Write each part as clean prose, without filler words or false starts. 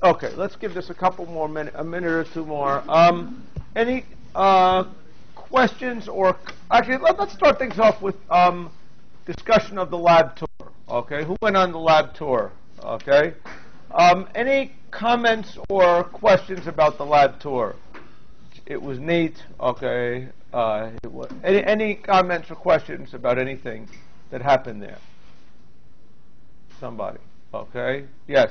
Okay, let's give this a couple more minutes, a minute or two more. Any questions or actually let's start things off with discussion of the lab tour. Okay, who went on the lab tour? Okay, any comments or questions about the lab tour? It was neat. Okay, any comments or questions about anything that happened there? Somebody? Okay, yes.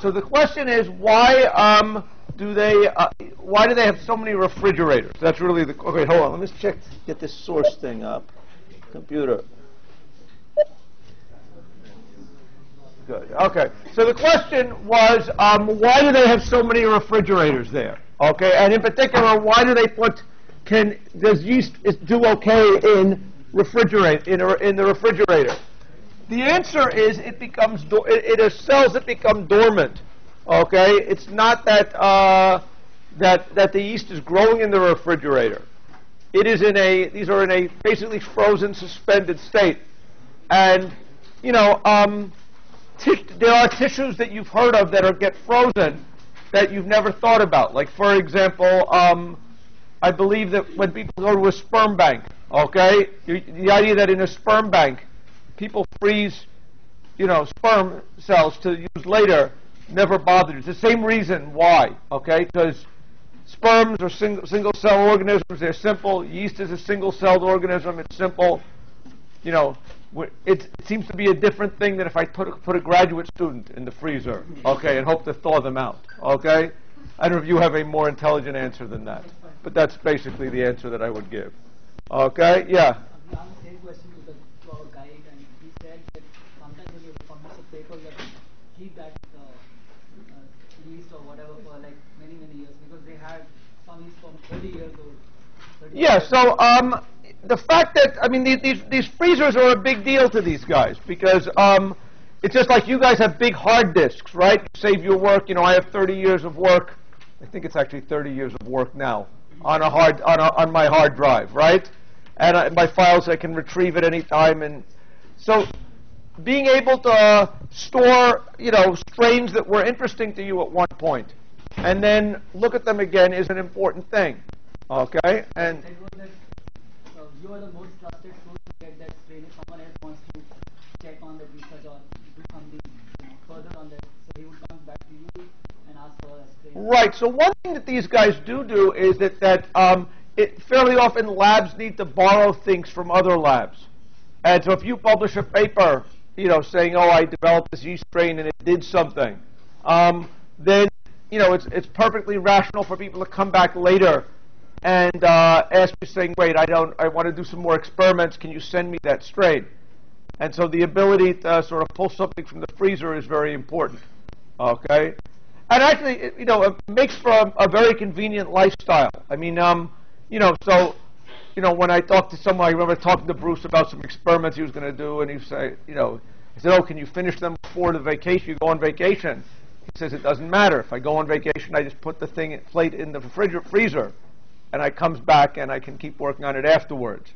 So the question is, why do they have so many refrigerators? That's really the. Okay, hold on. Let me get this source thing up. Computer. Good. Okay. So the question was, why do they have so many refrigerators there? Okay, and in particular, why do they does yeast do okay in the refrigerator? The answer is it cells that become dormant. Okay, it's not that that the yeast is growing in the refrigerator. These are in a basically frozen, suspended state, and there are tissues that you've heard of that get frozen that you've never thought about. Like for example, I believe that when people go to a sperm bank, okay, the idea that in a sperm bank people freeze, sperm cells to use later never bothered. It's the same reason why, okay? Because sperms are single-cell organisms. They're simple. Yeast is a single-celled organism. It's simple. It seems to be a different thing than if I put a graduate student in the freezer, okay, and hope to thaw them out, okay? I don't know if you have a more intelligent answer than that, but that's basically the answer that I would give. Okay? Yeah. Same question to our guide, and he said that sometimes when you publish a paper, you have to keep that yeast or whatever for like many years, because they had some yeast from 30 years old. Yeah. So the fact that these freezers are a big deal to these guys because it's just like you guys have big hard disks, right? Save your work. I have 30 years of work. I think it's actually 30 years of work now on my hard drive, right? And my files I can retrieve at any time, and so being able to store, strains that were interesting to you at one point, and then look at them again is an important thing. Okay, and you are the most trusted source to get that strain if someone else wants to check on the research or do something further on that. So he would come back to you and ask for a strain. Right. So one thing that these guys do is that fairly often labs need to borrow things from other labs. And so if you publish a paper, saying, oh, I developed this yeast strain and it did something, then, it's perfectly rational for people to come back later and ask you, saying, wait, I want to do some more experiments. Can you send me that strain? And so the ability to sort of pull something from the freezer is very important. Okay? And actually, it makes for a very convenient lifestyle. I mean, when I talked to someone, I remember talking to Bruce about some experiments he was going to do, and he said, he said, oh, can you finish them before the vacation? You go on vacation. He says, it doesn't matter. If I go on vacation, I just put the plate in the freezer, and I comes back and I can keep working on it afterwards.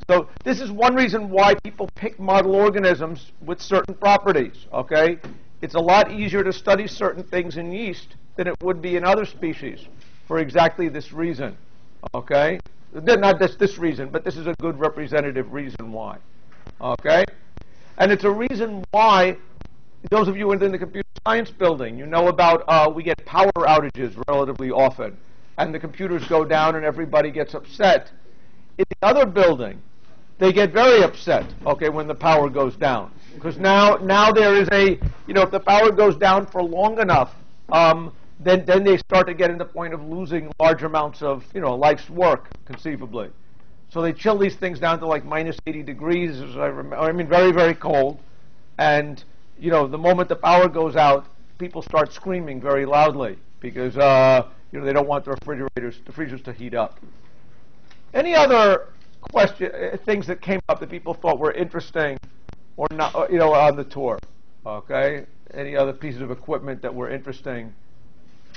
So this is one reason why people pick model organisms with certain properties. Okay, it's a lot easier to study certain things in yeast than it would be in other species for exactly this reason. Okay, not this reason, but this is a good representative reason why. Okay, and it's a reason why those of you in the computer science building, about we get power outages relatively often, and the computers go down and everybody gets upset. In the other building, they get very upset, okay, when the power goes down. Because now there is if the power goes down for long enough, then they start to get in the point of losing large amounts of, life's work, conceivably. So they chill these things down to like minus 80 degrees, as I remember. I mean, very, very cold. And, the moment the power goes out, people start screaming very loudly because, they don't want the freezers to heat up. Any other things that came up that people thought were interesting or not, on the tour? Okay. Any other pieces of equipment that were interesting,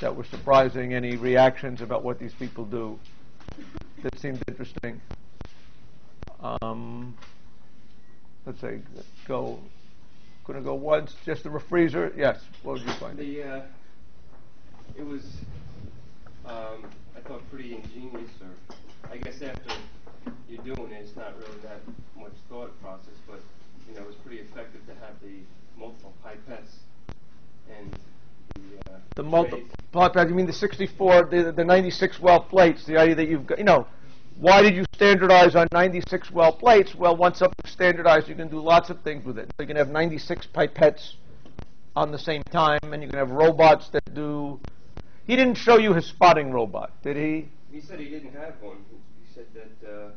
that were surprising? Any reactions about what these people do that seemed interesting? let's say, go, couldn't go once, just the refreezer. Yes, what would you find? It was, I thought, pretty ingenious, or I guess after you're doing it, it's not really that much thought process, but it was pretty effective to have the multiple pipettes and the multiple pipettes. You mean the 64, the 96 well plates? The idea that you've got, why did you standardize on 96 well plates? Well, once something's standardized, you can do lots of things with it. So you can have 96 pipettes on the same time, and you can have robots that do. He didn't show you his spotting robot, did he? He said he didn't have one. He said that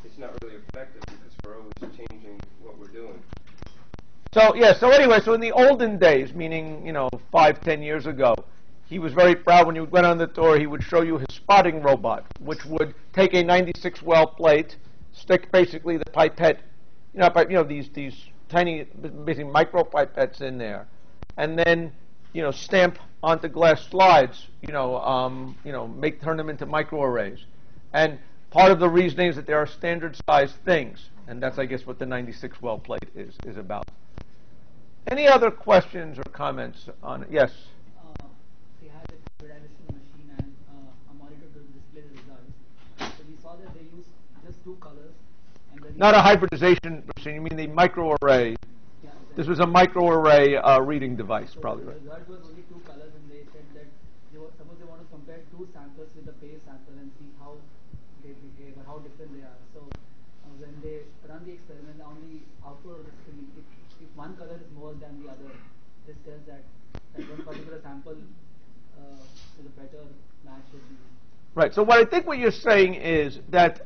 it's not really effective because we're always changing what we're doing. So anyway, so in the olden days, meaning 5-10 years ago, he was very proud when you went on the tour. He would show you his spotting robot, which would take a 96 well plate, stick basically the pipette, these tiny, basically micro pipettes in there, and then stamp onto glass slides, turn them into microarrays. And part of the reasoning is that there are standard sized things, and that's, I guess, what the 96 well plate is about. Any other questions or comments on it? Yes? They had a hybridization machine and a monitor to display the results. So we saw that they used just two colors. And not a hybridization machine, you mean the microarray. Yeah, this was a microarray reading device, so probably, the right? result was only two colors, and they said that suppose they want to compare two samples with the base sample and see how they behave or how different they are. So when they run the experiment on the output of the screen, if one color is more than the other, this tells that one particular sample is a better match with the. Right. So what you're saying is that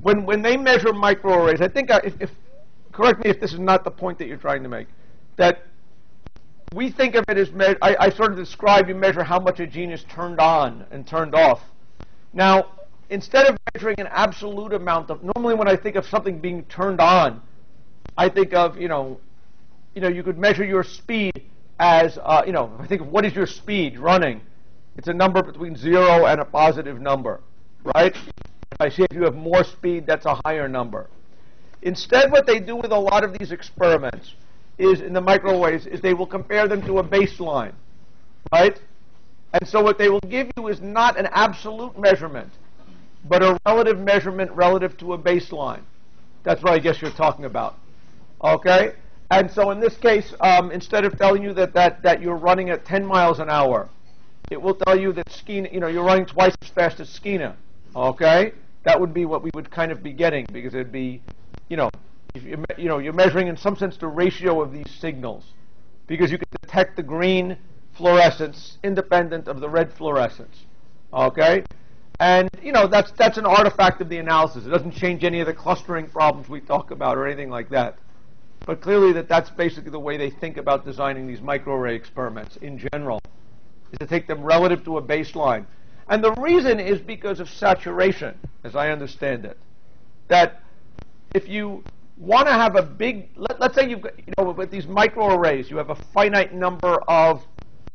when they measure microarrays, I think if correct me if this is not the point that you're trying to make, that we think of it as I sort of describe, you measure how much a gene is turned on and turned off. Now, instead of measuring an absolute amount of, normally when I think of something being turned on, I think of, you could measure your speed as, I think of what is your speed running. It's a number between 0 and a positive number, right? If I say if you have more speed, that's a higher number. Instead, what they do with a lot of these experiments is, in the microwaves, is they will compare them to a baseline, right? And so what they will give you is not an absolute measurement, but a relative measurement relative to a baseline. That's what I guess you're talking about. Okay? And so in this case, instead of telling you that you're running at 10 miles an hour, it will tell you that Skiena, you're running twice as fast as Skiena. Okay? That would be what we would kind of be getting, because it'd be, you're measuring in some sense the ratio of these signals, because you can detect the green fluorescence independent of the red fluorescence. Okay? And, that's an artifact of the analysis. It doesn't change any of the clustering problems we talk about or anything like that. But clearly that's basically the way they think about designing these microarray experiments in general, is to take them relative to a baseline. And the reason is because of saturation, as I understand it. That if you want to have a big, let's say you've got, with these microarrays, you have a finite number of,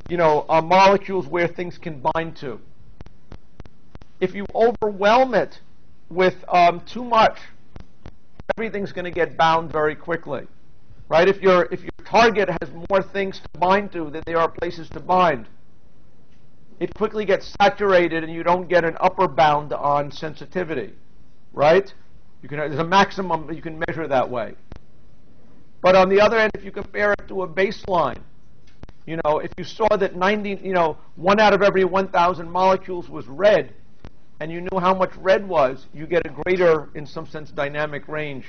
molecules where things can bind to. If you overwhelm it with too much, everything's going to get bound very quickly, right? If your target has more things to bind to than there are places to bind, it quickly gets saturated, and you don't get an upper bound on sensitivity, right? There's a maximum that you can measure that way. But on the other end, if you compare it to a baseline, if you saw that 1 out of every 1,000 molecules was red, and you knew how much red was, you get a greater, in some sense, dynamic range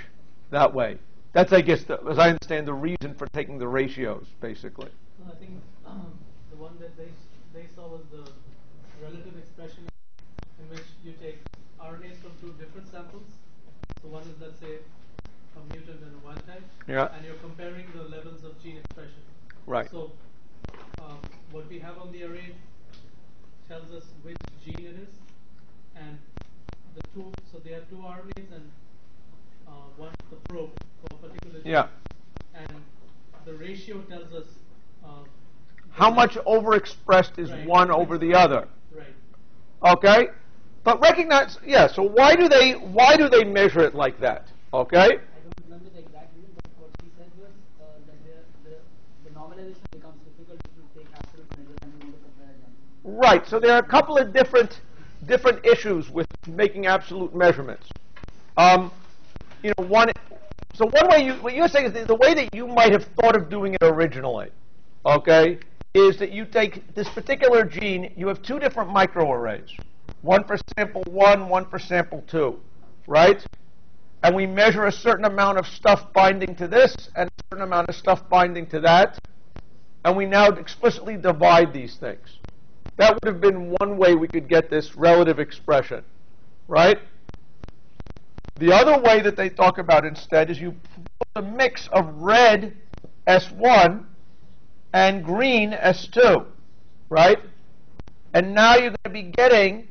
that way. That's, I guess, as I understand, the reason for taking the ratios, basically. I think the one that they saw was the relative expression, in which you take RNAs from two different samples. So one is, let's say, a mutant and a wild type, and you're comparing the levels of gene expression. Right. So what we have on the array tells us which gene it is, and so they have two RNAs and one the probe for a particular gene. Yeah. And the ratio tells us how much overexpressed is one over the other. Right. Okay? But recognize, so why do they measure it like that? Okay? I don't remember the exact reason, normalization becomes difficult if you take absolute measures and you want to compare them. Right. So there are a couple of different issues with making absolute measurements. One. So one way what you're saying is the way that you might have thought of doing it originally, okay, is that you take this particular gene. You have two different microarrays, one for sample 1, one for sample 2, right? And we measure a certain amount of stuff binding to this and a certain amount of stuff binding to that, and we now explicitly divide these things. That would have been one way we could get this relative expression, right? The other way that they talk about instead is you put a mix of red S1 and green S2, right? And now you're going to be getting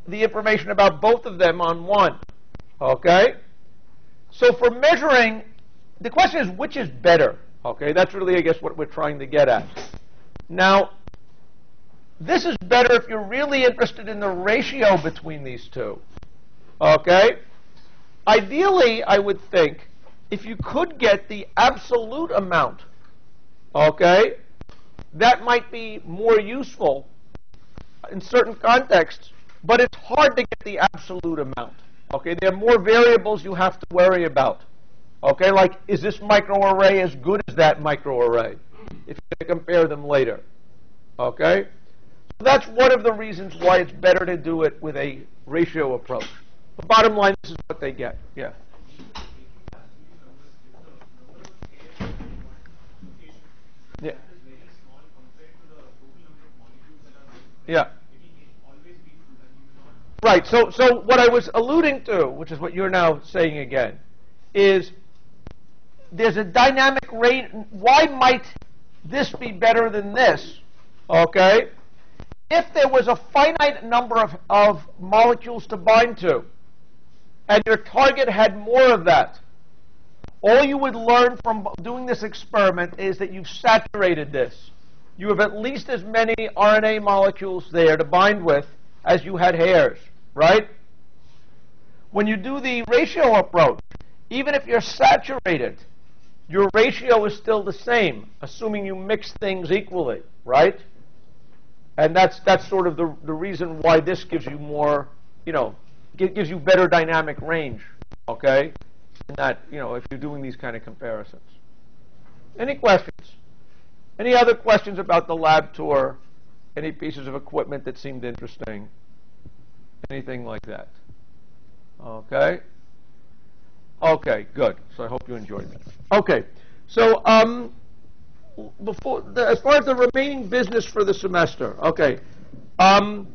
the information about both of them on one, okay? So for measuring, the question is which is better, okay? That's really, I guess, what we're trying to get at. Now, this is better if you're really interested in the ratio between these two, okay? Ideally, I would think, if you could get the absolute amount, okay, that might be more useful in certain contexts, but it's hard to get the absolute amount, okay? There are more variables you have to worry about, okay? Like, is this microarray as good as that microarray, if you compare them later, okay? So that's one of the reasons why it's better to do it with a ratio approach. The bottom line, this is what they get, yeah. Yeah. Yeah. Right. So what I was alluding to, which is what you're now saying again, is there's a dynamic range. Why might this be better than this? Okay. If there was a finite number of molecules to bind to, and your target had more of that, all you would learn from doing this experiment is that you've saturated this. You have at least as many RNA molecules there to bind with as you had hairs, right? When you do the ratio approach, even if you're saturated, your ratio is still the same, assuming you mix things equally, right? And that's sort of the reason why this gives you more, gives you better dynamic range, okay? And that, if you're doing these kind of comparisons. Any questions? Any other questions about the lab tour? Any pieces of equipment that seemed interesting? Anything like that? Okay. Okay, good. So I hope you enjoyed that. Okay. So as far as the remaining business for the semester, okay. At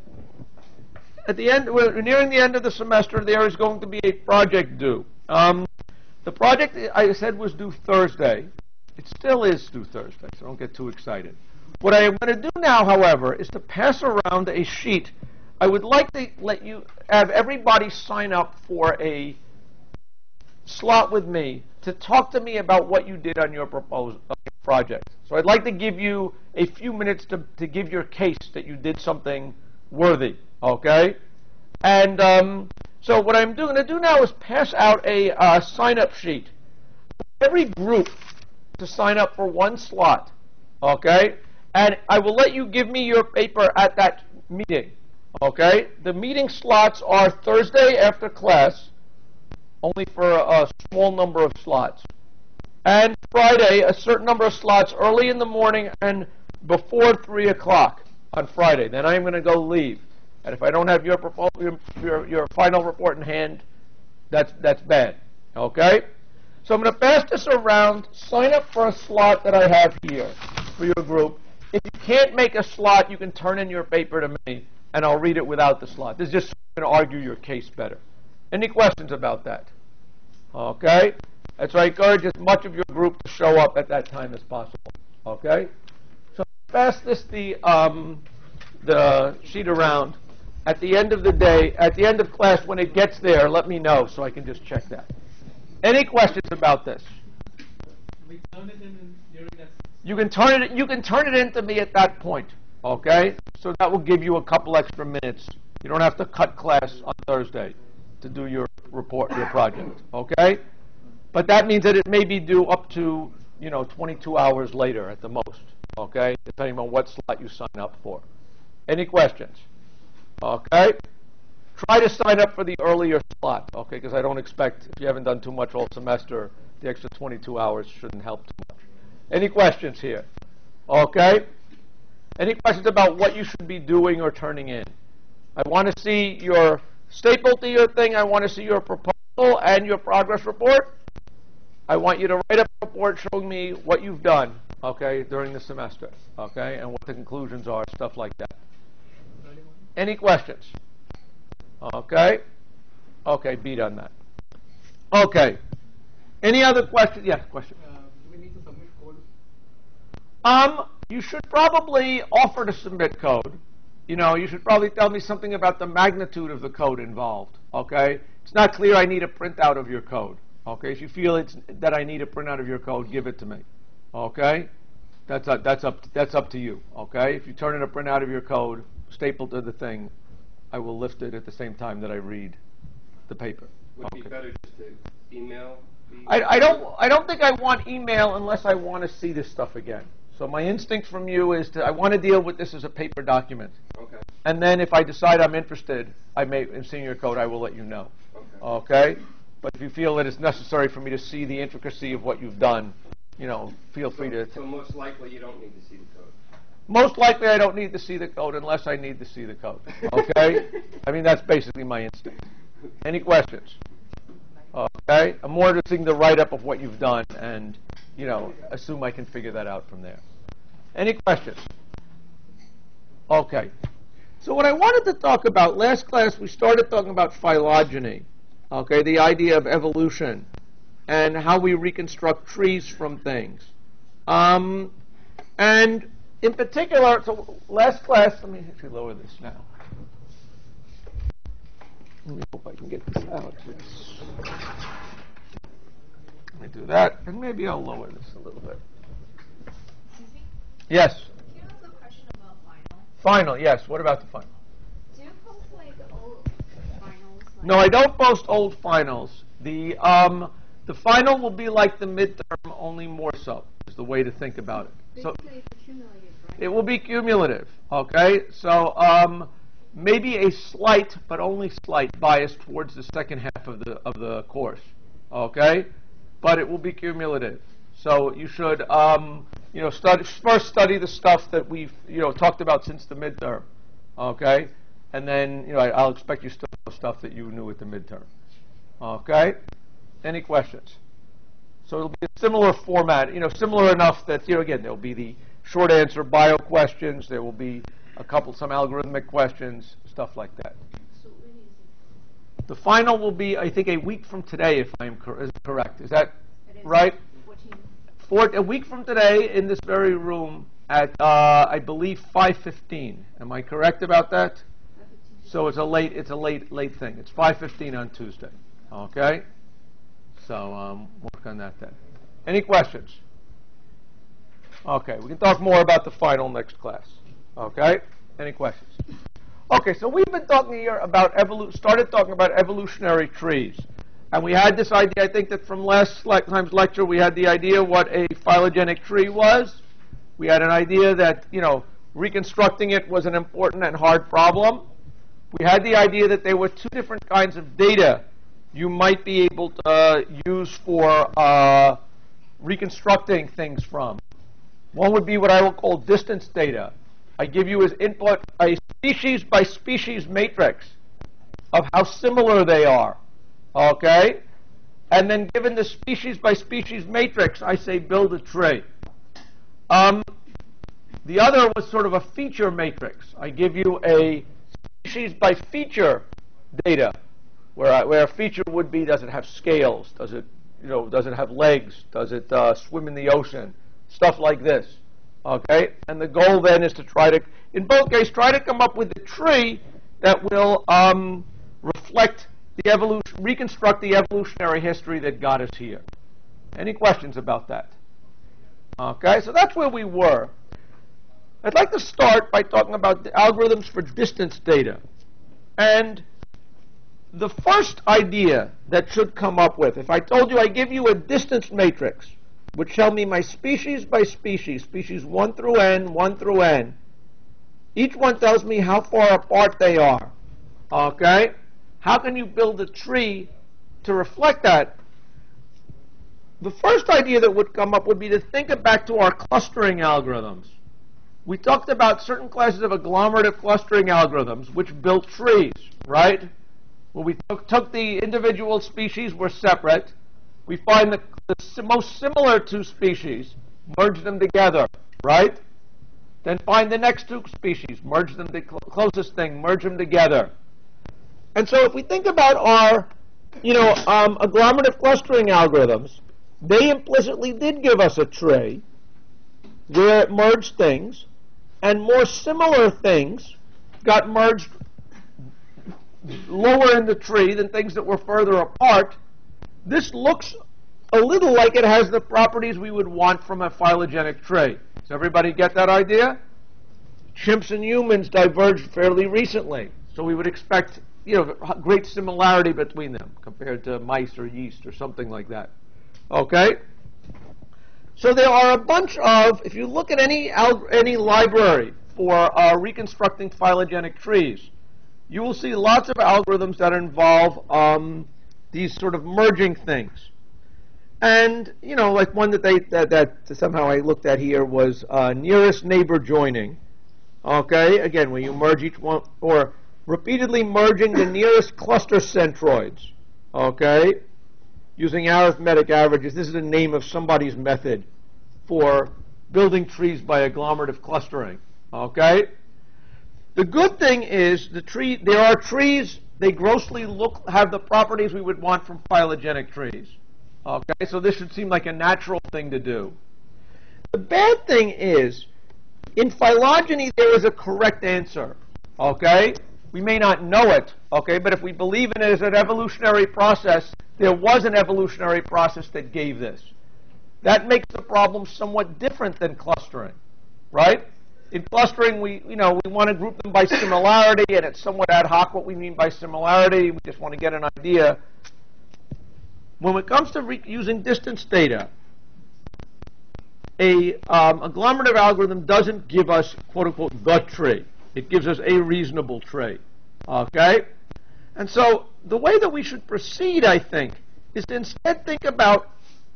the end, we're nearing the end of the semester. There is going to be a project due. The project I said was due Thursday. It still is due Thursday, so don't get too excited. What I am going to do now, however, is to pass around a sheet. I would like to have everybody sign up for a slot with me to talk to me about what you did on your project. So I'd like to give you a few minutes to give your case that you did something worthy, okay? And so what I'm going to do now is pass out a sign-up sheet. Every group to sign up for one slot, okay? And I will let you give me your paper at that meeting, okay? The meeting slots are Thursday after class, only for a small number of slots. And Friday, a certain number of slots early in the morning and before 3 o'clock on Friday. Then I'm going to go leave. And if I don't have your final report in hand, that's bad. Okay? So I'm going to pass this around. Sign up for a slot that I have here for your group. If you can't make a slot, you can turn in your paper to me, and I'll read it without the slot. This is just going to argue your case better. Any questions about that? Okay? And so I encourage as much of your group to show up at that time as possible. Okay? So pass this the sheet around. At the end of the day, at the end of class, when it gets there, let me know so I can just check that. Any questions about this? We turn it in during that. You can turn it in to me at that point. Okay? So that will give you a couple extra minutes. You don't have to cut class on Thursday to do your report, your project. Okay? But that means that it may be due up to, 22 hours later at the most, okay, depending on what slot you sign up for. Any questions? Okay. Try to sign up for the earlier slot, okay, because I don't expect, if you haven't done too much all semester, the extra 22 hours shouldn't help too much. Any questions here? Okay. Any questions about what you should be doing or turning in? I want to see your staple to your thing. I want to see your proposal and your progress report. I want you to write up a report showing me what you've done, okay, during the semester, okay, and what the conclusions are, stuff like that. Any questions? Okay. Okay, beat on that. Okay. Any other questions? Yes, question. Do we need to submit code? You should probably offer to submit code. You should probably tell me something about the magnitude of the code involved, okay? It's not clear I need a printout of your code, okay? If you feel that I need a printout of your code, give it to me, okay? That's up to you, okay? If you turn in a printout of your code, stapled to the thing, I will lift it at the same time that I read the paper. Would it be better just to email? I don't think I want email unless I want to see this stuff again. So my instinct from you is I want to deal with this as a paper document. Okay. And then if I decide I'm interested, in seeing your code, I will let you know. Okay. Okay? But if you feel that it's necessary for me to see the intricacy of what you've done, feel free to. So most likely you don't need to see the code. Most likely I don't need to see the code unless I need to see the code. Okay? I mean, that's basically my instinct. Any questions? Okay? I'm more interested in the write-up of what you've done and, assume I can figure that out from there. Any questions? Okay. So what I wanted to talk about, last class we started talking about phylogeny, okay, the idea of evolution and how we reconstruct trees from things. And in particular, so last class, let me actually lower this now. Let me hope I can get this out. Yes. Let me do that, and maybe I'll lower this a little bit. Excuse me? Yes. Do you have a question about final? Final, yes. What about the final? Do you post like old finals? Like No, I don't post old finals. The final will be like the midterm, only more so, is the way to think about it. So basically it's accumulated, right? it will be cumulative, okay? So maybe a slight, but only slight, bias towards the second half of the course, okay? But it will be cumulative. So you should, first study the stuff that we've, talked about since the midterm, okay? And then, I'll expect you to know stuff that you knew at the midterm, okay? Any questions? So it'll be a similar format, similar enough that, again, there'll be the short answer bio questions, there will be some algorithmic questions, stuff like that. So when is it? The final will be, I think, a week from today, if I'm correct. Is that It is right? 14. A week from today in this very room at, I believe, 5:15. Am I correct about that? 15. So it's a late thing. It's 5:15 on Tuesday. Okay? So work on that then. Any questions? Okay, we can talk more about the final next class. Okay? Any questions? Okay, so we've been talking here about started talking about evolutionary trees. And we had this idea, I think that from last time's lecture, we had the idea what a phylogenetic tree was. We had an idea that, reconstructing it was an important and hard problem. We had the idea that there were two different kinds of data you might be able to use for reconstructing things from. One would be what I will call distance data. I give you as input a species by species matrix of how similar they are, okay? And then given the species by species matrix, I say build a tree. The other was sort of a feature matrix. I give you a species by feature data, where a feature would be, does it have scales? Does it have legs? Does it swim in the ocean? Stuff like this, okay? And the goal then is to in both cases, try to come up with a tree that will reflect the reconstruct the evolutionary history that got us here. Any questions about that? Okay, so that's where we were. I'd like to start by talking about the algorithms for distance data. And the first idea that should come up with, if I told you I give you a distance matrix which tell me my species by species, species 1 through n, 1 through n. Each one tells me how far apart they are. Okay? How can you build a tree to reflect that? The first idea that would come up would be to think back to our clustering algorithms. We talked about certain classes of agglomerative clustering algorithms which built trees, right? Well, we took the individual species, were separate. We find the most similar two species, merge them together, right? Then find the next two species, merge them, the closest thing, merge them together. And so if we think about our, agglomerative clustering algorithms, they implicitly did give us a tree where it merged things, and more similar things got merged lower in the tree than things that were further apart. This looks a little like it has the properties we would want from a phylogenetic tree. Does everybody get that idea? Chimps and humans diverged fairly recently, so we would expect great similarity between them compared to mice or yeast or something like that. Okay? So there are a bunch of, if you look at any library for reconstructing phylogenetic trees, you will see lots of algorithms that involve these sort of merging things. And, like one that somehow I looked at here was nearest neighbor joining. Okay? Again, when you merge each one, or repeatedly merging the nearest cluster centroids. Okay? Using arithmetic averages. This is the name of somebody's method for building trees by agglomerative clustering. Okay? The good thing is there are trees, they grossly have the properties we would want from phylogenetic trees. Okay? So this should seem like a natural thing to do. The bad thing is, in phylogeny there is a correct answer. Okay? We may not know it, okay, but if we believe in it as an evolutionary process, there was an evolutionary process that gave this. That makes the problem somewhat different than clustering, right? In clustering, we want to group them by similarity, and it's somewhat ad hoc what we mean by similarity. We just want to get an idea. When it comes to using distance data, a agglomerative algorithm doesn't give us, quote-unquote, the tree. It gives us a reasonable tree. Okay? And so the way that we should proceed, I think, is to instead think about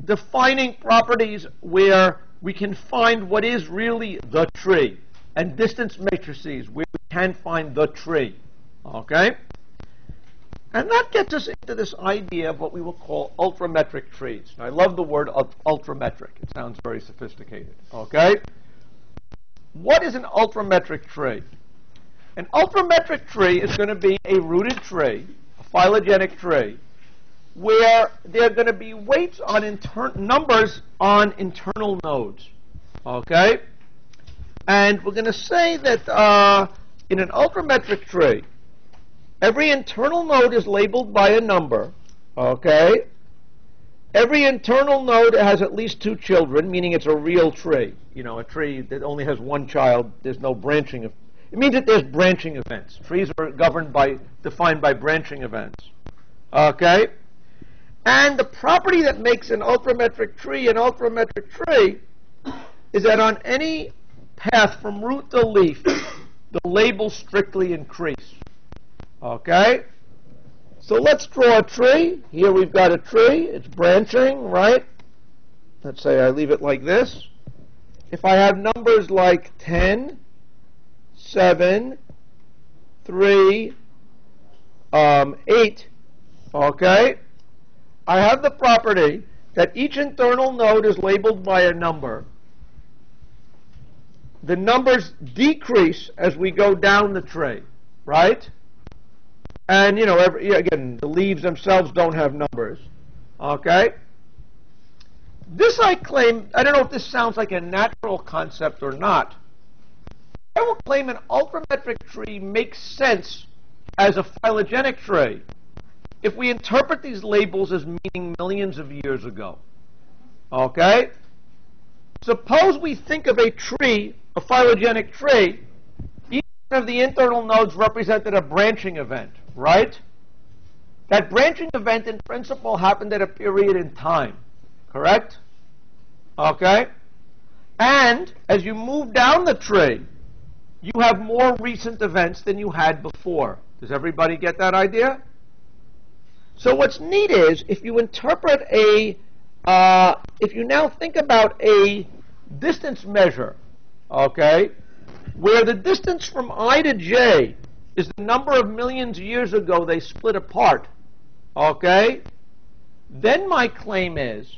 defining properties where we can find what is really the tree, and distance matrices where we can find the tree. Okay? And that gets us into this idea of what we will call ultrametric trees. Now, I love the word ultrametric. It sounds very sophisticated. Okay? What is an ultrametric tree? An ultrametric tree is going to be a rooted tree, a phylogenetic tree, where there are going to be weights on numbers on internal nodes. Okay? And we're going to say that in an ultrametric tree, every internal node is labeled by a number. Okay? Every internal node has at least 2 children, meaning it's a real tree. A tree that only has 1 child, there's no branching of. It means that there's branching events. Trees are defined by branching events. Okay? And the property that makes an ultrametric tree is that on any path from root to leaf, the labels strictly increase. Okay? So let's draw a tree. Here we've got a tree. It's branching, right? Let's say I leave it like this. If I have numbers like 10, 7, 3, 8, okay? I have the property that each internal node is labeled by a number. The numbers decrease as we go down the tree, right? And, again, the leaves themselves don't have numbers, okay? This, I claim, I don't know if this sounds like a natural concept or not. I will claim an ultrametric tree makes sense as a phylogenetic tree if we interpret these labels as meaning millions of years ago. Okay? Suppose we think of a tree, a phylogenetic tree, each one of the internal nodes represented a branching event, right? That branching event in principle happened at a period in time, correct? Okay? And as you move down the tree, you have more recent events than you had before. Does everybody get that idea? So what's neat is, if you interpret if you now think about a distance measure, okay, where the distance from I to J is the number of millions of years ago they split apart, okay, then my claim is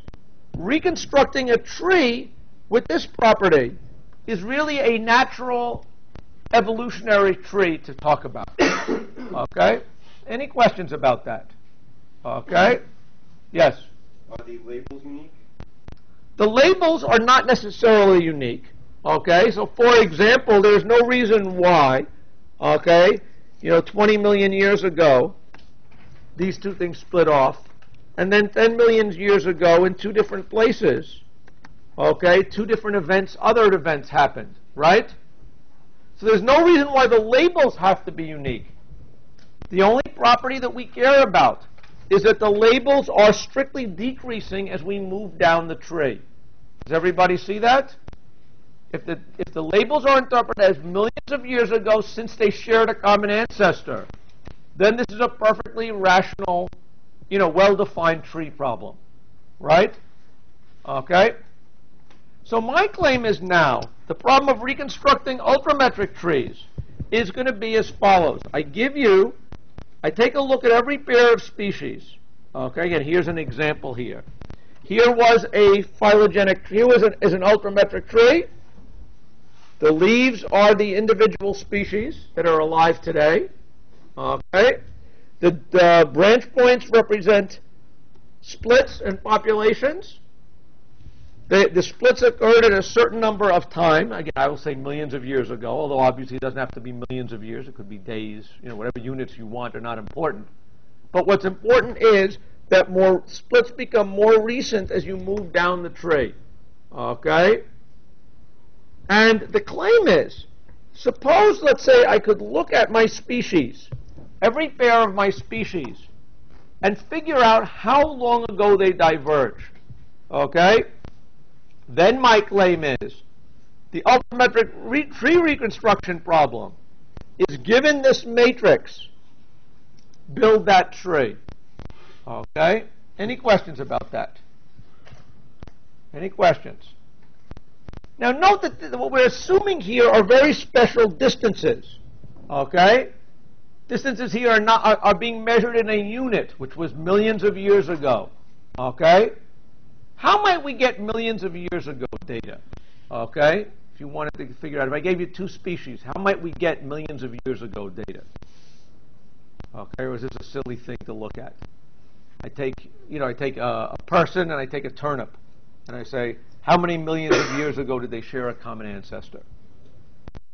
reconstructing a tree with this property is really a natural evolutionary tree to talk about. Okay? Any questions about that? Okay? Yes? Are the labels unique? The labels are not necessarily unique. Okay? So, for example, there's no reason why, okay, 20 million years ago, these two things split off, and then 10 million years ago in two different places, okay, two different events, other events happened, right? So there's no reason why the labels have to be unique. The only property that we care about is that the labels are strictly decreasing as we move down the tree. Does everybody see that? If the labels are interpreted as millions of years ago since they shared a common ancestor, then this is a perfectly rational, well-defined tree problem, right? Okay? So my claim is now, the problem of reconstructing ultrametric trees is going to be as follows. I take a look at every pair of species. Okay, again, here's an example here. Here was a phylogenic tree, is an ultrametric tree. The leaves are the individual species that are alive today. Okay, the branch points represent splits and populations. The splits occurred at a certain number of time. Again, I will say millions of years ago, although obviously it doesn't have to be millions of years. It could be days, whatever units you want are not important. But what's important is that more splits become more recent as you move down the tree. Okay? And the claim is, suppose, let's say, I could look at my species, every pair of my species, and figure out how long ago they diverged. Okay? Then my claim is, the ultrametric tree reconstruction problem is, given this matrix, build that tree. Okay? Any questions about that? Any questions? Now note that what we're assuming here are very special distances. Okay? Distances here are being measured in a unit, which was millions of years ago. Okay? How might we get millions of years ago data? Okay? If you wanted to figure out, if I gave you two species, how might we get millions of years ago data? Okay, or is this a silly thing to look at? I take a person and I take a turnip, and I say, how many millions of years ago did they share a common ancestor?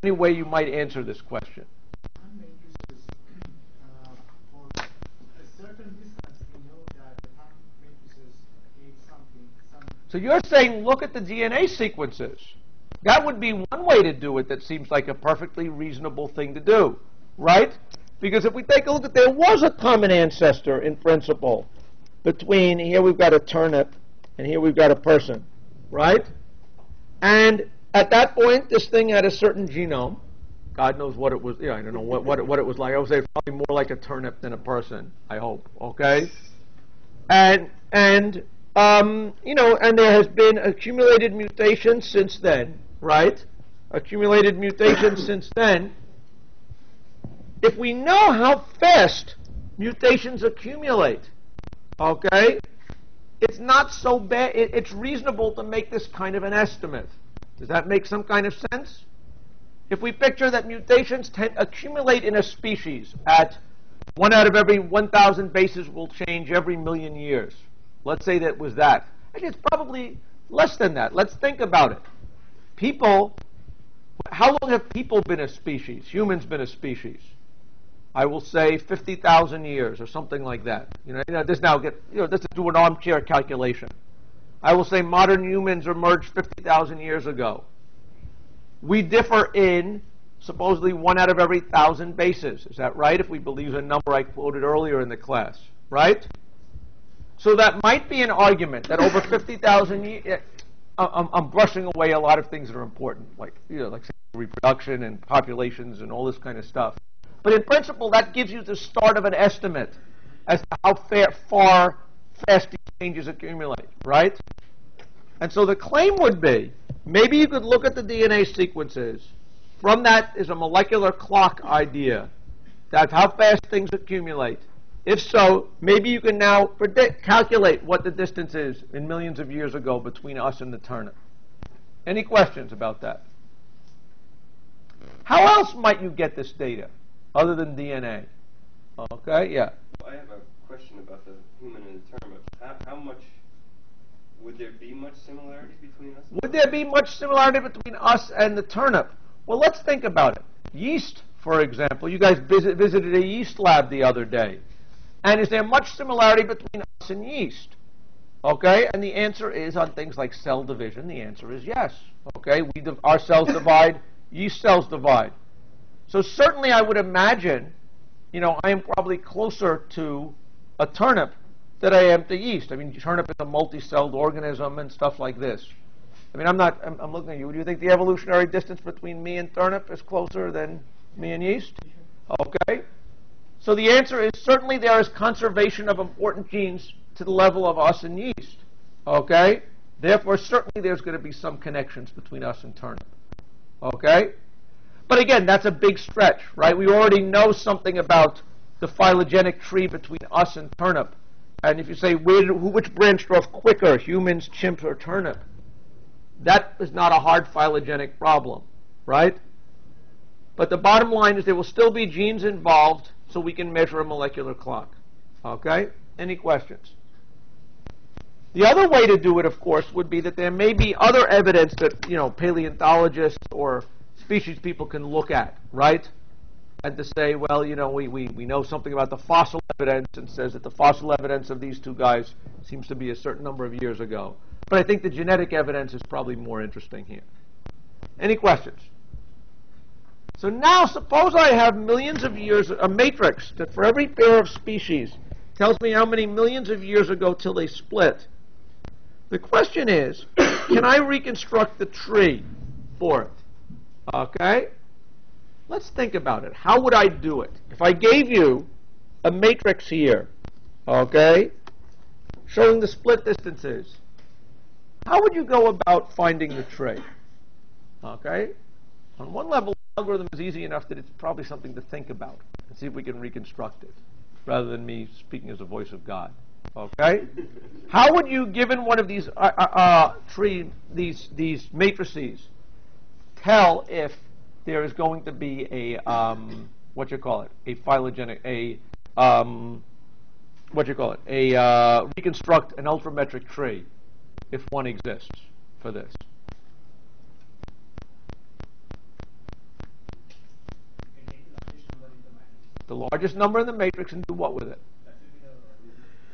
Any way you might answer this question? For a certain distance, we know that the time matrices ate something. So you're saying look at the DNA sequences. That would be one way to do it that seems like a perfectly reasonable thing to do, right? Because if we take a look at, there was a common ancestor in principle between, here we've got a turnip and here we've got a person, right? And at that point, this thing had a certain genome. God knows what it was. I don't know what it was like. I would say it's probably more like a turnip than a person, I hope, okay? And there has been accumulated mutations since then, right? Accumulated mutations since then. If we know how fast mutations accumulate, okay, it's not so bad. It's reasonable to make this kind of an estimate. Does that make some kind of sense? If we picture that mutations accumulate in a species at 1 out of every 1,000 bases will change every million years. Let's say that was that. Actually, it's probably less than that. Let's think about it. People, how long have people been a species? Humans been a species? I will say 50,000 years or something like that. This is do an armchair calculation. I will say modern humans emerged 50,000 years ago. We differ in supposedly 1 out of every 1,000 bases. Is that right? If we believe the number I quoted earlier in the class, right? So that might be an argument that over 50,000 years, I'm brushing away a lot of things that are important, like like reproduction and populations and all this kind of stuff. But in principle, that gives you the start of an estimate as to how far fast these changes accumulate, right? And so the claim would be, maybe you could look at the DNA sequences. From that is a molecular clock idea. That's how fast things accumulate. If so, maybe you can now calculate what the distance is in millions of years ago between us and the turnip. Any questions about that? How else might you get this data other than DNA? Okay, yeah. I have a question about the human and the turnip. How much would there be much similarity between us? Would there be much similarity between us and the turnip? Well, let's think about it. Yeast, for example. You guys visited a yeast lab the other day. And is there much similarity between us and yeast? Okay, and the answer is, on things like cell division, the answer is yes. Okay, our cells divide, yeast cells divide. So certainly I would imagine, I am probably closer to a turnip than I am to yeast. I mean, turnip is a multi-celled organism and stuff like this. I mean, I'm looking at you. Do you think the evolutionary distance between me and turnip is closer than me and yeast? Okay. So the answer is certainly there is conservation of important genes to the level of us and yeast. Okay? Therefore, certainly there's going to be some connections between us and turnip. Okay? But again, that's a big stretch, right? We already know something about the phylogenetic tree between us and turnip. And if you say, which branched off quicker, humans, chimps, or turnip? That is not a hard phylogenetic problem, right? But the bottom line is there will still be genes involved, so we can measure a molecular clock. Okay? Any questions? The other way to do it, of course, would be that there may be other evidence that, paleontologists or species people can look at, right? And to say, well, we know something about the fossil evidence and says that the fossil evidence of these two guys seems to be a certain number of years ago. But I think the genetic evidence is probably more interesting here. Any questions? So now suppose I have millions of years, a matrix that for every pair of species tells me how many millions of years ago till they split. The question is, can I reconstruct the tree for it? Okay? Let's think about it. How would I do it? If I gave you a matrix here, okay, showing the split distances, how would you go about finding the tree? Okay? On one level, the algorithm is easy enough that it's probably something to think about and see if we can reconstruct it, rather than me speaking as a voice of God. Okay? How would you, given one of these these matrices, tell if there is going to be a reconstruct an ultrametric tree, if one exists for this? The largest number in the matrix and do what with it?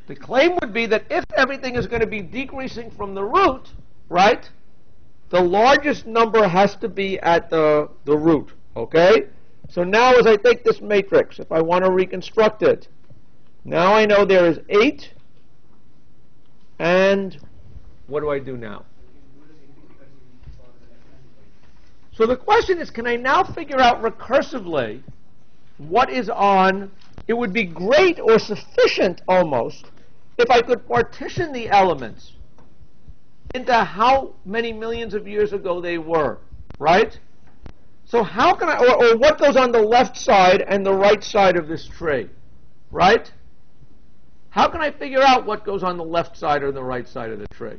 The claim would be that if everything is going to be decreasing from the root, right, the largest number has to be at the root, okay? So now as I take this matrix, if I want to reconstruct it, now I know there is 8, and what do I do now? So the question is, can I now figure out recursively what is on? It would be great or sufficient almost if I could partition the elements into how many millions of years ago they were, right? So how can I, or what goes on the left side and the right side of this tree, right? How can I figure out what goes on the left side or the right side of the tree?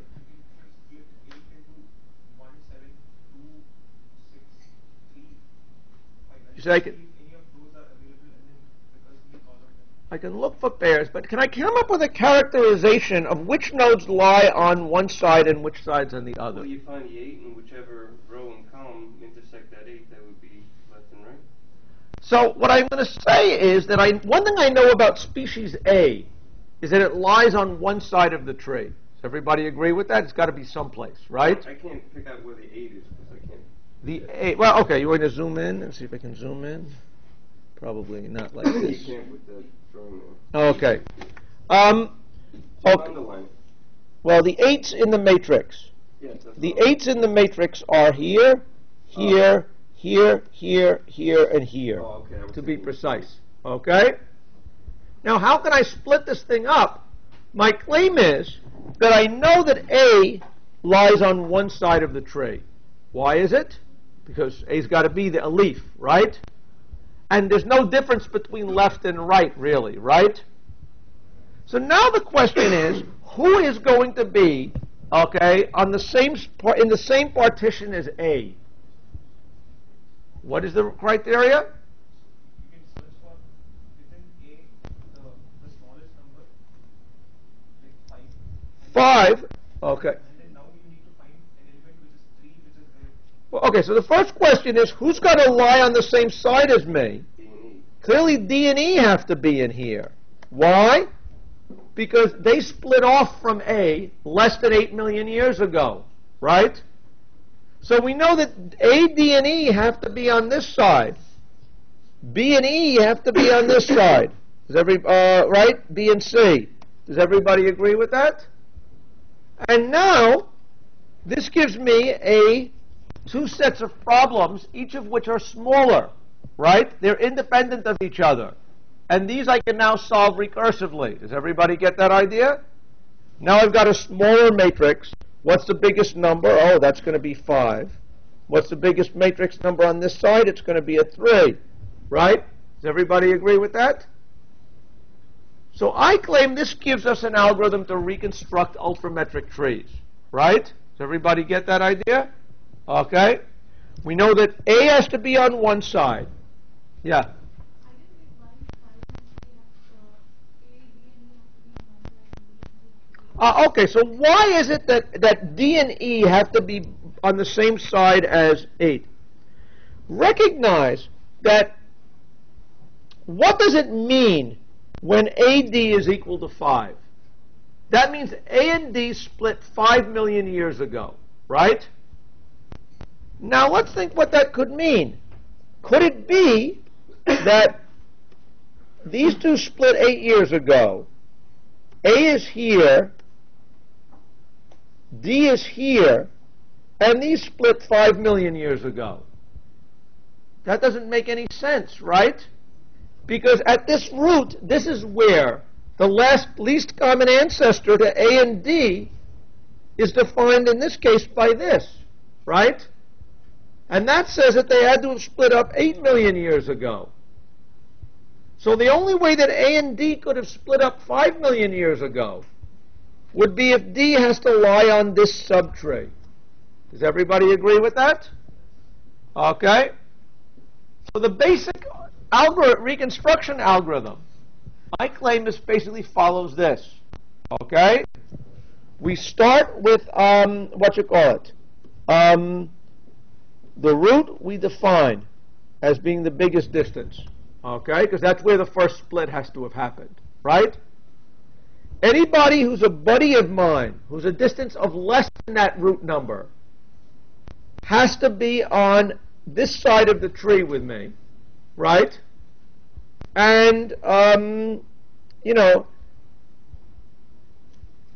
You say I can look for pairs, but can I come up with a characterization of which nodes lie on one side and which sides on the other? Well, you find the 8, and whichever row and column intersect that 8, that would be left and right. So what I'm going to say is that one thing I know about species A is that it lies on one side of the tree. Does everybody agree with that? It's got to be someplace, right? I can't pick out where the 8 is because I can't. The 8. Well, okay. You want to zoom in and see if I can zoom in? Probably not like this. You can't with the drawing Okay. there. Okay. Well, the 8's in the matrix. Yes, that's The all. 8s in the matrix are here, here, here, here, here, and here, Oh, okay, I was to be thinking- precise. Okay? Now, how can I split this thing up? My claim is that I know that A lies on one side of the tree. Why is it? Because A's got to be a leaf, right? And there's no difference between left and right, really, right? So now the question is, who is going to be, okay, on the same in the same partition as A? What is the criteria? You can search for within A the smallest number, like 5. 5. Okay. And then now you need to find an element which is 3, which is there. Well, okay, so the first question is, who's going to lie on the same side as me? D and E. Clearly, D and E have to be in here. Why? Because they split off from A less than 8 million years ago, right? So we know that A, D, and E have to be on this side. B and E have to be on this side. Right? B and C. Does everybody agree with that? And now, this gives me two sets of problems, each of which are smaller, right? They're independent of each other. And these I can now solve recursively. Does everybody get that idea? Now I've got a smaller matrix. What's the biggest number? Oh, that's going to be 5. What's the biggest matrix number on this side? It's going to be a 3, right? Does everybody agree with that? So I claim this gives us an algorithm to reconstruct ultrametric trees, right? Does everybody get that idea? Okay. We know that A has to be on one side. Yeah. Okay, so why is it that D and E have to be on the same side as 8? Recognize that what does it mean when AD is equal to 5? That means A and D split 5 million years ago, right? Now let's think what that could mean. Could it be that these two split 8 years ago, A is here, D is here, and these split 5 million years ago? That doesn't make any sense, right? Because at this root, this is where the least common ancestor to A and D is defined in this case by this, right? And that says that they had to have split up 8 million years ago. So the only way that A and D could have split up 5 million years ago would be if D has to lie on this subtree. Does everybody agree with that? Okay. So the basic reconstruction algorithm, my claim is basically follows this. Okay. We start with the root we define as being the biggest distance. Okay, because that's where the first split has to have happened, right? Anybody who's a buddy of mine, who's a distance of less than that root number, has to be on this side of the tree with me, right? And,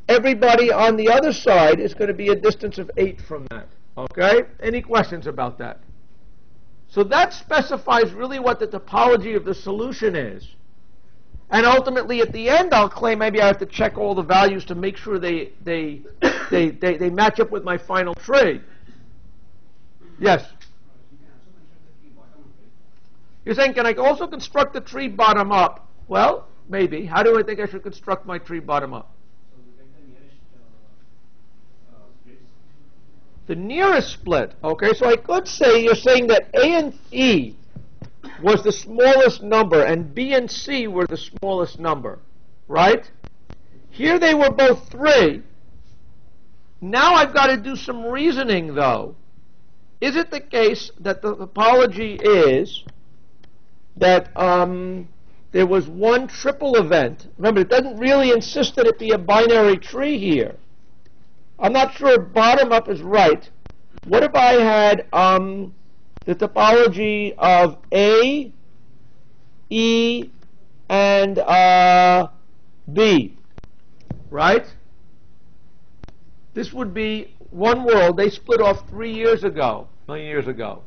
everybody on the other side is going to be a distance of 8 from that, okay? Any questions about that? So that specifies really what the topology of the solution is. And ultimately, at the end, I'll claim maybe I have to check all the values to make sure they match up with my final tree. Yes? You're saying, can I also construct the tree bottom up? Well, maybe. How do I think I should construct my tree bottom up? The nearest split. Okay, so I could say you're saying that A and E was the smallest number and B and C were the smallest number, right? Here they were both 3. Now I've got to do some reasoning, though. Is it the case that the topology is that there was one triple event? Remember, it doesn't really insist that it be a binary tree here. I'm not sure bottom up is right. What if I had the topology of A, E, and B, right? This would be one world. They split off 3 years ago, million years ago.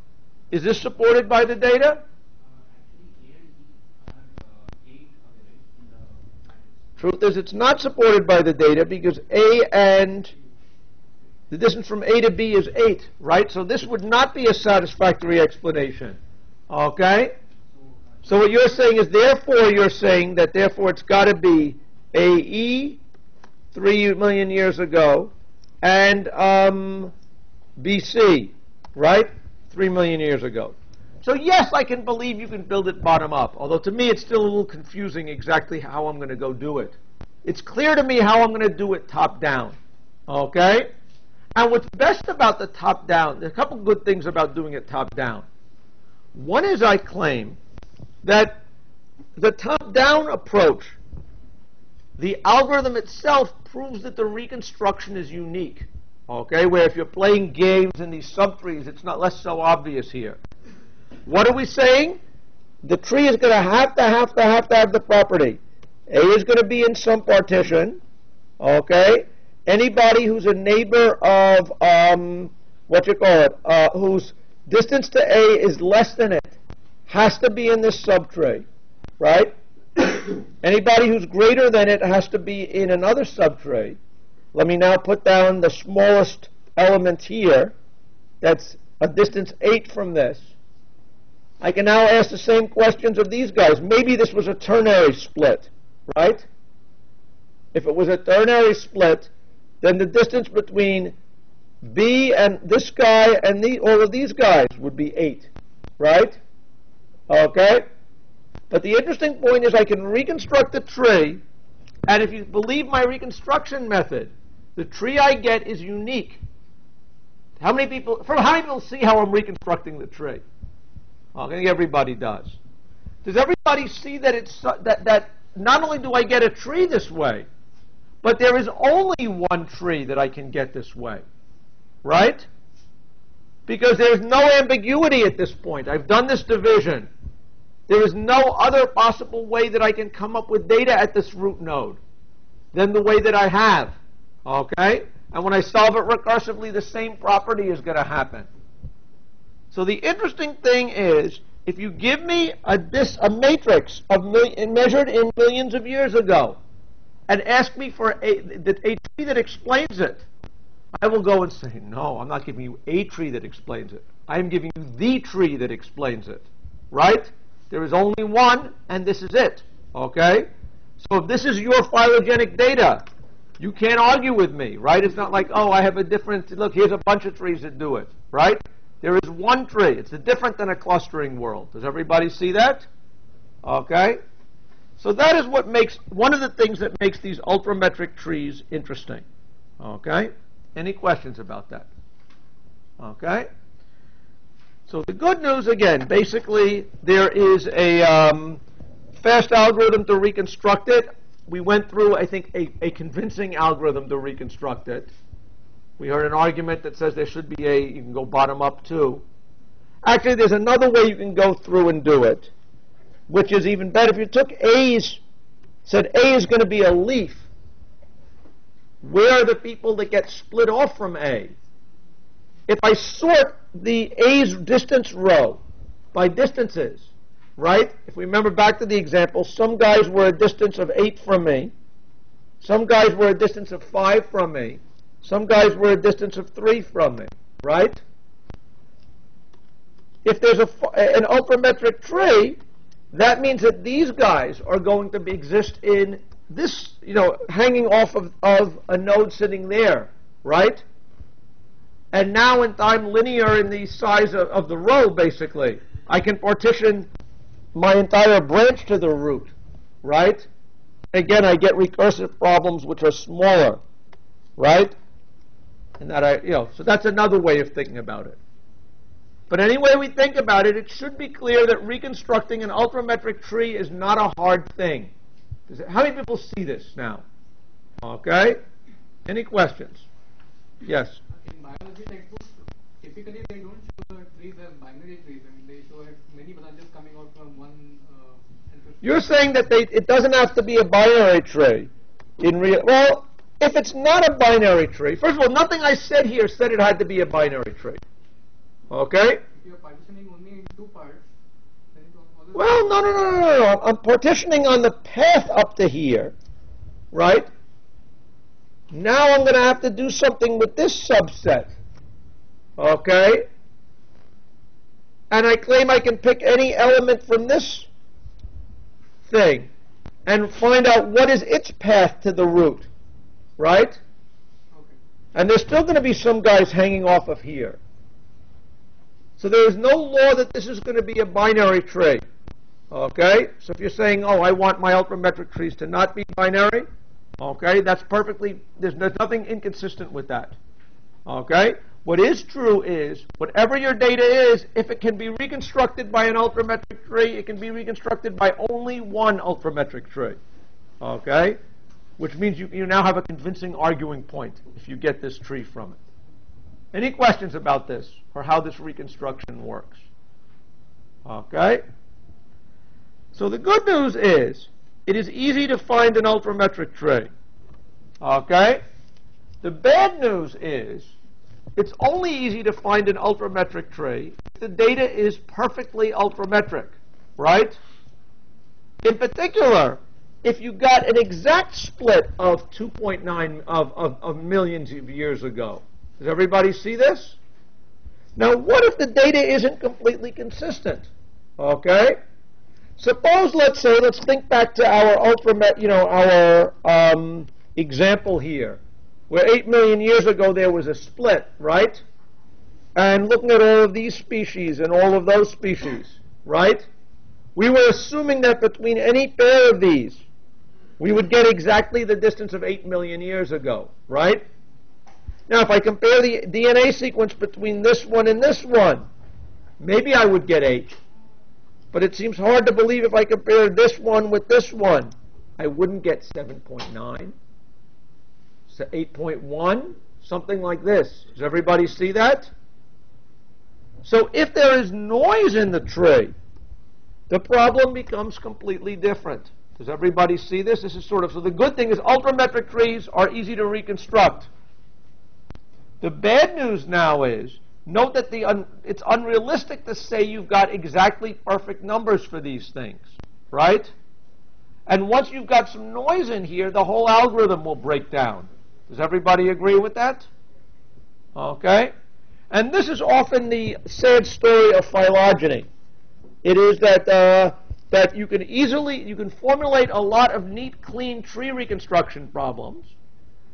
Is this supported by the data? Truth is, it's not supported by the data because A and the distance from A to B is 8, right? So this would not be a satisfactory explanation. Okay? So what you're saying is, therefore, you're saying that therefore it's got to be AE 3 million years ago and BC, right? 3 million years ago. So yes, I can believe you can build it bottom up, although to me it's still a little confusing exactly how I'm going to go do it. It's clear to me how I'm going to do it top down. Okay? And what's best about the top down, there's a couple good things about doing it top down. One is I claim that the top down approach, the algorithm itself proves that the reconstruction is unique. Okay? Where if you're playing games in these subtrees, it's not less so obvious here. What are we saying? The tree is going to have the property. A is going to be in some partition. Okay? Anybody who's a neighbor of, whose distance to A is less than it, has to be in this subtree. Right? Anybody who's greater than it has to be in another subtree. Let me now put down the smallest element here. That's a distance 8 from this. I can now ask the same questions of these guys. Maybe this was a ternary split, right? If it was a ternary split, then the distance between B and this guy and all of these guys would be 8, right? Okay? But the interesting point is I can reconstruct the tree, and if you believe my reconstruction method, the tree I get is unique. How many people see how I'm reconstructing the tree? I think everybody does. Does everybody see that it's that not only do I get a tree this way, but there is only one tree that I can get this way, right? Because there's no ambiguity at this point. I've done this division. There is no other possible way that I can come up with data at this root node than the way that I have, okay? And when I solve it recursively, the same property is going to happen. So the interesting thing is, if you give me a matrix measured in millions of years ago, and ask me for a tree that explains it, I will go and say, no, I'm not giving you a tree that explains it. I am giving you the tree that explains it, right? There is only one, and this is it, okay? So if this is your phylogenetic data, you can't argue with me, right? It's not like, oh, I have a different, look, here's a bunch of trees that do it, right? There is one tree. It's different than a clustering world. Does everybody see that? Okay? So that is what makes, one of the things that makes these ultrametric trees interesting. Okay? Any questions about that? Okay? So the good news, again, basically there is a fast algorithm to reconstruct it. We went through, I think, a convincing algorithm to reconstruct it. We heard an argument that says there should be you can go bottom up too. Actually, there's another way you can go through and do it, which is even better. If you took said A is going to be a leaf, where are the people that get split off from A? If I sort the A's distance row by distances, right? If we remember back to the example, some guys were a distance of 8 from me, some guys were a distance of 5 from me, some guys were a distance of 3 from me, right? If there's an ultrametric tree, that means that these guys are going to exist in this, hanging off of a node sitting there, right? And now in time linear in the size of the row, basically, I can partition my entire branch to the root, right? Again, I get recursive problems which are smaller, right? And that so that's another way of thinking about it. But any way we think about it, it should be clear that reconstructing an ultrametric tree is not a hard thing. How many people see this now? Okay? Any questions? Yes? In biology textbooks, typically they don't show the trees as binary trees. I mean, they show many branches coming out from one. You're saying that it doesn't have to be a binary tree. Well, if it's not a binary tree, first of all, nothing I said here said it had to be a binary tree. Okay? If you're partitioning only in two parts, then it always. Well, no. I'm partitioning on the path up to here, right? Now I'm going to have to do something with this subset. Okay? And I claim I can pick any element from this thing and find out what is its path to the root. Right? Okay. And there's still going to be some guys hanging off of here. So there is no law that this is going to be a binary tree. Okay? So if you're saying, oh, I want my ultrametric trees to not be binary, okay, that's perfectly, there's nothing inconsistent with that. Okay? What is true is, whatever your data is, if it can be reconstructed by an ultrametric tree, it can be reconstructed by only one ultrametric tree. Okay? Which means you now have a convincing arguing point if you get this tree from it. Any questions about this or how this reconstruction works? Okay? So the good news is it is easy to find an ultrametric tree. Okay? The bad news is it's only easy to find an ultrametric tree if the data is perfectly ultrametric, right? In particular, if you got an exact split of 2.9 of millions of years ago. Does everybody see this? Now, what if the data isn't completely consistent? Okay? Suppose, let's think back to our example here, where 8 million years ago there was a split, right? And looking at all of these species and all of those species, right? We were assuming that between any pair of these, we would get exactly the distance of 8 million years ago, right? Now, if I compare the DNA sequence between this one and this one, maybe I would get 8. But it seems hard to believe if I compare this one with this one, I wouldn't get 7.9. So 8.1, something like this. Does everybody see that? So if there is noise in the tree, the problem becomes completely different. Does everybody see this? This is sort of, so the good thing is ultrametric trees are easy to reconstruct. The bad news now is, note that it's unrealistic to say you've got exactly perfect numbers for these things, right? And once you've got some noise in here, the whole algorithm will break down. Does everybody agree with that? Okay? And this is often the sad story of phylogeny. It is that you can formulate a lot of neat, clean tree reconstruction problems.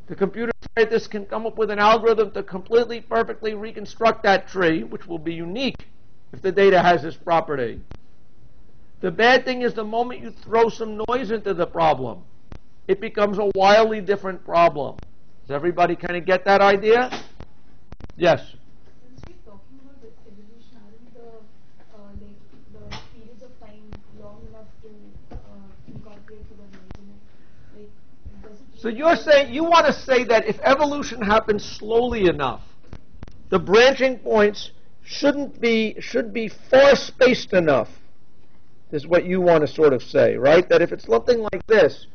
The computer scientists can come up with an algorithm to completely, perfectly reconstruct that tree, which will be unique if the data has this property. The bad thing is the moment you throw some noise into the problem, it becomes a wildly different problem. Does everybody kind of get that idea? Yes? Since we're talking about the evolution, aren't the periods of time long enough to incorporate to the measurement? Does it So you're saying, you want to say that if evolution happens slowly enough, the branching points should be far spaced enough, is what you want to sort of say, right? That if it's something like this,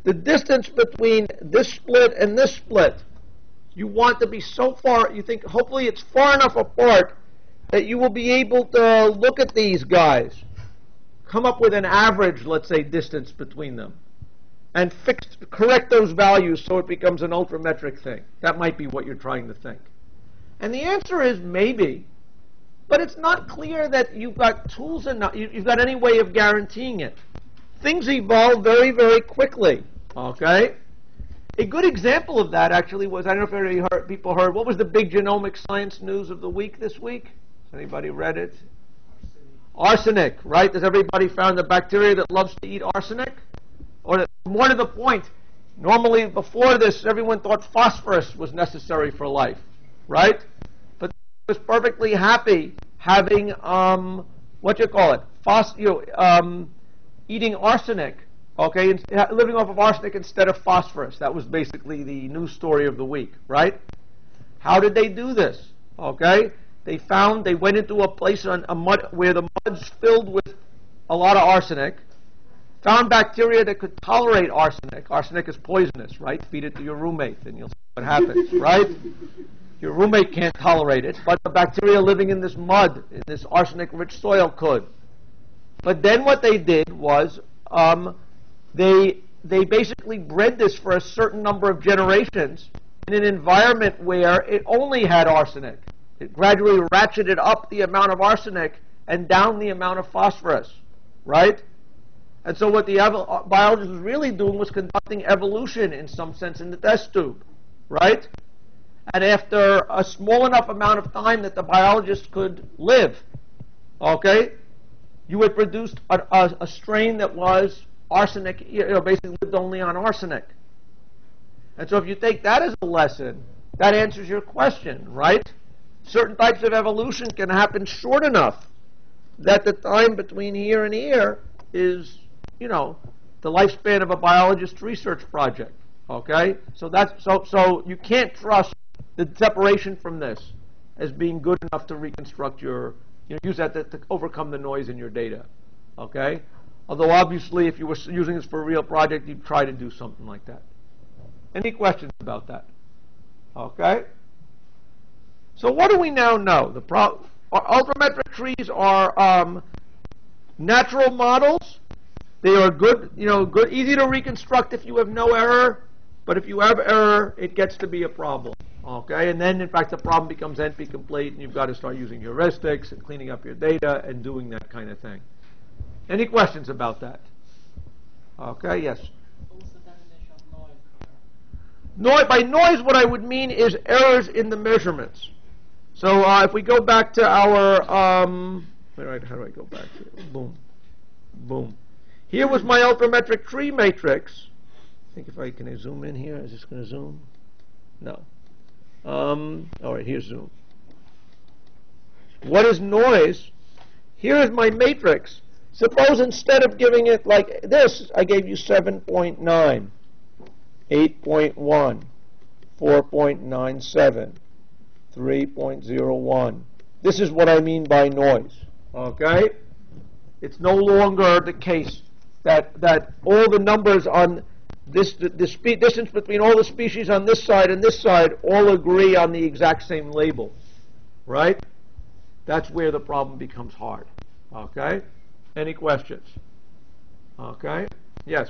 the distance between this split and this split, you want to be so far, you think hopefully it's far enough apart that you will be able to look at these guys, come up with an average, let's say, distance between them, and correct those values so it becomes an ultrametric thing. That might be what you're trying to think. And the answer is maybe, but it's not clear that you've got tools enough, you've got any way of guaranteeing it. Things evolve very, very quickly, okay? A good example of that actually was, I don't know if people heard, what was the big genomic science news of the week this week? Has anybody read it? Arsenic, right? Has everybody found the bacteria that loves to eat arsenic? Or more to the point, normally before this, everyone thought phosphorus was necessary for life, right? But was perfectly happy having, eating arsenic, okay, living off of arsenic instead of phosphorus. That was basically the news story of the week, right? How did they do this? Okay, they went into a place where the mud's filled with a lot of arsenic, Found bacteria that could tolerate arsenic. Arsenic is poisonous, right? Feed it to your roommate and you'll see what happens, right? Your roommate can't tolerate it, but the bacteria living in this mud, in this arsenic-rich soil could. But then what they did was they basically bred this for a certain number of generations in an environment where it only had arsenic. It gradually ratcheted up the amount of arsenic and down the amount of phosphorus, right? And so what the biologist was really doing was conducting evolution in some sense in the test tube, right? And after a small enough amount of time that the biologist could live, okay, you had produced a strain that was arsenic, basically lived only on arsenic. And so if you take that as a lesson, that answers your question, right? Certain types of evolution can happen short enough that the time between here and here is, the lifespan of a biologist research project, okay? So you can't trust the separation from this as being good enough to reconstruct use that to overcome the noise in your data, okay? Although obviously if you were using this for a real project, you'd try to do something like that. Any questions about that? Okay? So what do we now know? Ultrametric trees are natural models. They are good, easy to reconstruct if you have no error, but if you have error, it gets to be a problem. Okay, and then in fact the problem becomes NP complete, and you've got to start using heuristics and cleaning up your data and doing that kind of thing. Any questions about that? Okay, yes. What's the definition of noise? By noise, what I would mean is errors in the measurements. So if we go back to our, how do I go back to it? Boom, boom. Here was my ultrametric tree matrix. I think if I can zoom in here, is this going to zoom? No. All right, here's zoom. What is noise? Here is my matrix. Suppose instead of giving it like this, I gave you 7.9, 8.1, 4.97, 3.01. This is what I mean by noise. Okay? It's no longer the case that all the numbers on this, the distance between all the species on this side and this side all agree on the exact same label. Right? That's where the problem becomes hard. Okay? Any questions? Okay? Yes?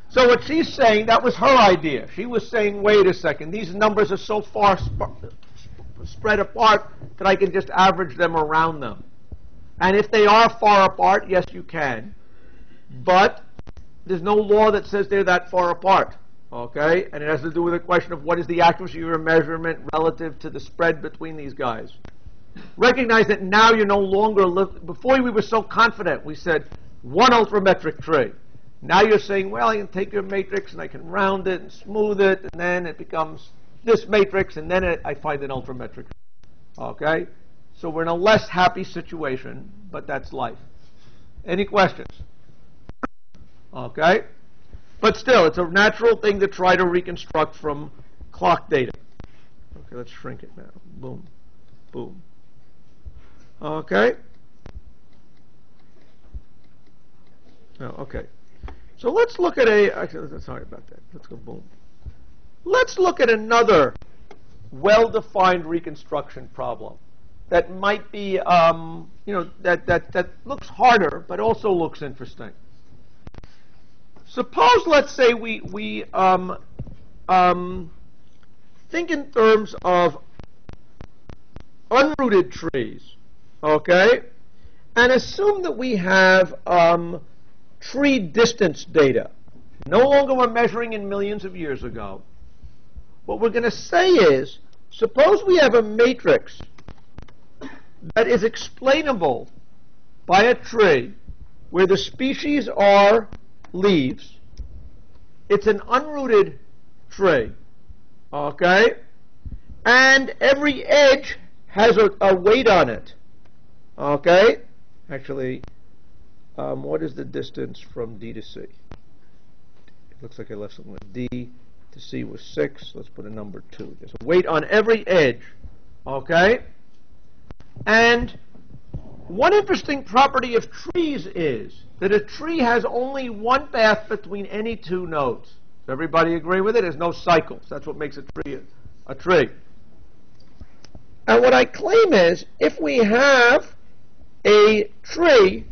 So what she's saying, that was her idea. She was saying, wait a second, these numbers are so far spread apart that I can just average them around them. And if they are far apart, yes, you can. But there's no law that says they're that far apart. Okay? And it has to do with the question of what is the accuracy of your measurement relative to the spread between these guys. Recognize that now you're no longer, before we were so confident, we said one ultrametric tree. Now you're saying, well, I can take your matrix and I can round it and smooth it, and then it becomes this matrix, and then I find an ultrametric tree. Okay? So we're in a less happy situation, but that's life. Any questions? Okay? But still, it's a natural thing to try to reconstruct from clock data. Okay, let's shrink it now. Boom. Boom. Okay? Oh, okay. So let's look at actually, sorry about that. Let's go boom. Let's look at another well-defined reconstruction problem that might be, that looks harder, but also looks interesting. Suppose, let's say, we think in terms of unrooted trees, okay, and assume that we have tree distance data. No longer we're measuring in millions of years ago. What we're going to say is, suppose we have a matrix that is explainable by a tree where the species are leaves. It's an unrooted tree, okay? And every edge has a weight on it, okay? Actually, what is the distance from D to C? It looks like I left something. D to C was 6. Let's put a number 2. There's a weight on every edge, okay? And One interesting property of trees is that a tree has only one path between any two nodes. Does everybody agree with it? There's no cycles. That's what makes a tree a tree. And what I claim is, if we have a tree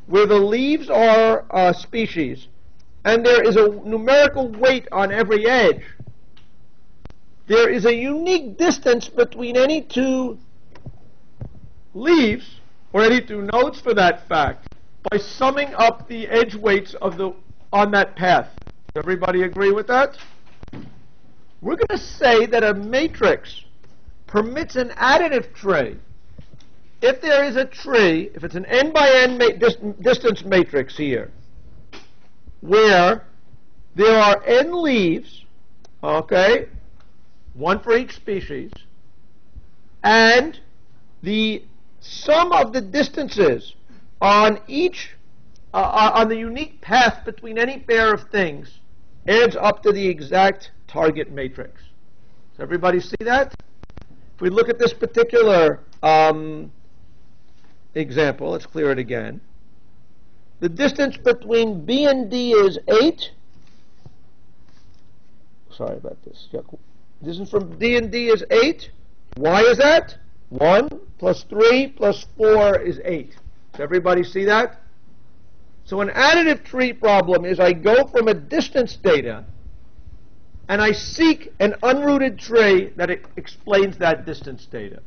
where the leaves are species, and there is a numerical weight on every edge, there is a unique distance between any two leaves, or any two nodes for that fact, by summing up the edge weights on that path. Does everybody agree with that? We're going to say that a matrix permits an additive tree if there is a tree, if it's an n by n distance matrix here, where there are n leaves, okay, one for each species, and the sum of the distances on each, on the unique path between any pair of things adds up to the exact target matrix. Does everybody see that? If we look at this particular example, let's clear it again. The distance between B and D is 8. Sorry about this. Distance from D and D is 8. Why is that? 1 plus 3 plus 4 is 8. Does everybody see that? So an additive tree problem is I go from a distance data and I seek an unrooted tree that explains that distance data.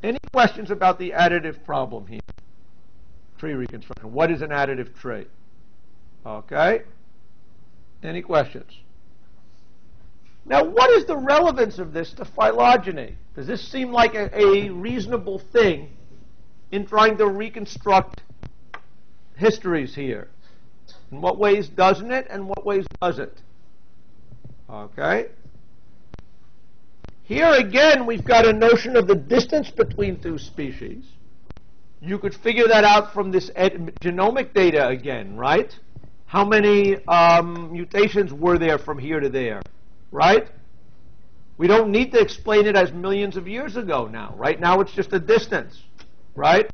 Any questions about the additive problem here? Tree reconstruction. What is an additive tree? Okay. Any questions? Now, what is the relevance of this to phylogeny? Does this seem like a reasonable thing in trying to reconstruct histories here? In what ways doesn't it, and what ways does it? Okay. Here again, we've got a notion of the distance between two species. You could figure that out from this genomic data again, right? How many mutations were there from here to there, right? We don't need to explain it as millions of years ago now. Right now it's just a distance, right?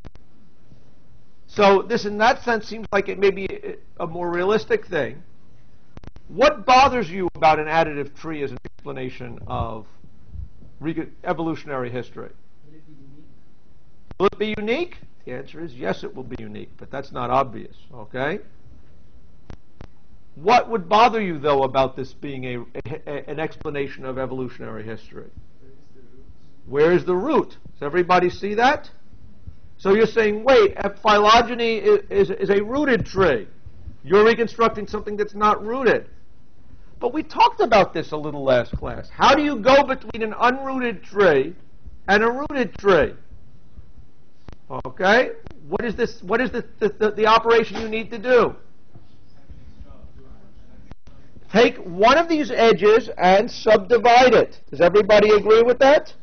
So this, in that sense, seems like it may be a more realistic thing. What bothers you about an additive tree as an explanation of evolutionary history? Will it be unique? The answer is yes, it will be unique, but that's not obvious, okay? What would bother you, though, about this being an explanation of evolutionary history? Where is the root? Does everybody see that? So you're saying, wait, phylogeny is a rooted tree. You're reconstructing something that's not rooted. But we talked about this a little last class. How do you go between an unrooted tree and a rooted tree? Okay? What is this? What is the operation you need to do? Take one of these edges and subdivide it. Does everybody agree with that?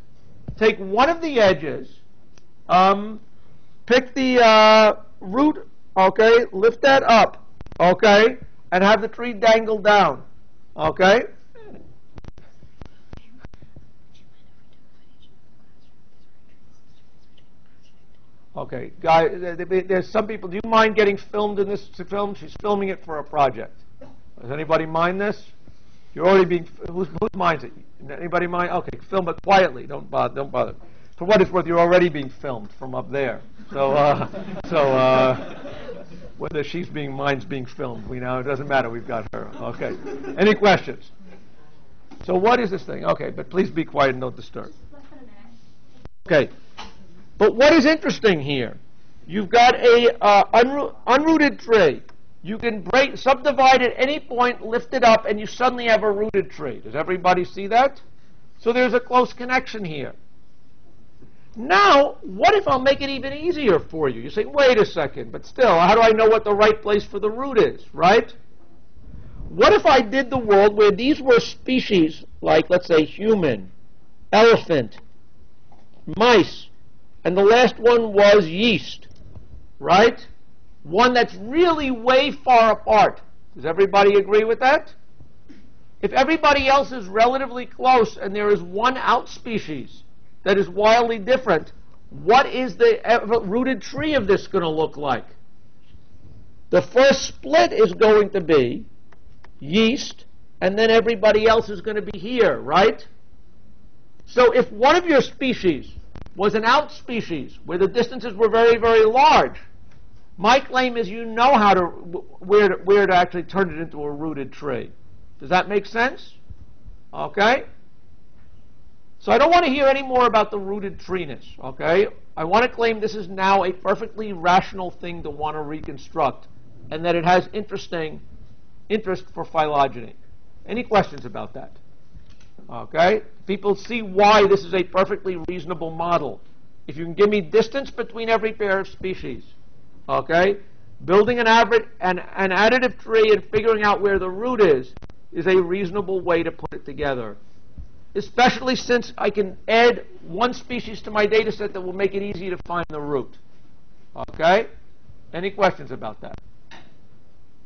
Take one of the edges, pick the root, okay, lift that up, okay, and have the tree dangle down, okay? Okay, guys, there's some people, do you mind getting filmed in this film? She's filming it for a project. Does anybody mind this? You're already being, who minds it? Anybody mind? Okay, film it quietly. Don't bother. For what it's worth, you're already being filmed from up there. So whether mine's being filmed, it doesn't matter. We've got her. Okay. Any questions? So what is this thing? Okay, but please be quiet and don't disturb. Okay. But what is interesting here? You've got a unrooted tree. You can subdivide at any point, lift it up, and you suddenly have a rooted tree. Does everybody see that? So there's a close connection here. Now, what if I'll make it even easier for you? You say, wait a second, but still, how do I know what the right place for the root is, right? What if I did the world where these were species like, let's say, human, elephant, mice, and the last one was yeast, right? One that's really way far apart. Does everybody agree with that? If everybody else is relatively close and there is one out species that is wildly different, what is the rooted tree of this going to look like? The first split is going to be yeast, and then everybody else is going to be here, right? So if one of your species was an out species where the distances were very, very large, my claim is you know how to where to actually turn it into a rooted tree. Does that make sense? Okay? So I don't want to hear any more about the rooted treeness, okay? I want to claim this is now a perfectly rational thing to want to reconstruct, and that it has interest for phylogeny. Any questions about that? Okay? People see why this is a perfectly reasonable model. If you can give me distance between every pair of species, okay, building an additive tree and figuring out where the root is a reasonable way to put it together. Especially since I can add one species to my data set that will make it easy to find the root. Okay? Any questions about that?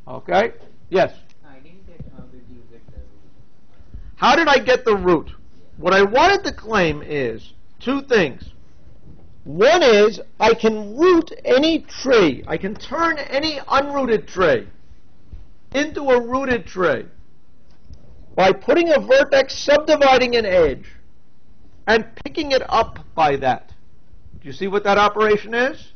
Okay? Yes? I didn't get how did you get the root. How did I get the root? What I wanted to claim is two things. One is I can root any tree. I can turn any unrooted tree into a rooted tree by putting a vertex, subdividing an edge, and picking it up by that. Do you see what that operation is?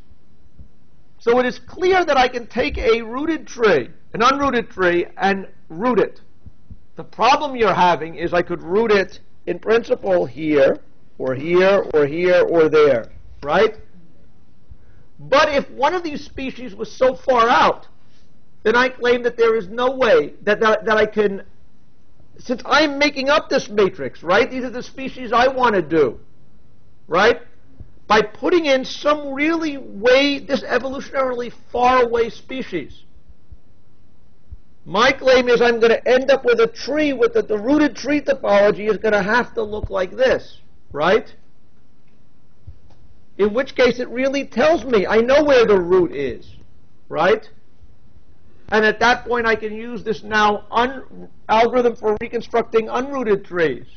So it is clear that I can take a rooted tree, an unrooted tree, and root it. The problem you're having is I could root it in principle here, or here, or here, or there, right? But if one of these species was so far out, then I claim that there is no way that I can, since I'm making up this matrix, right? These are the species I want to do, right? By putting in some really this evolutionarily far away species. My claim is I'm going to end up with a tree with the rooted tree topology is going to have to look like this, right? In which case it really tells me I know where the root is, right? And at that point I can use this now algorithm for reconstructing unrooted trees,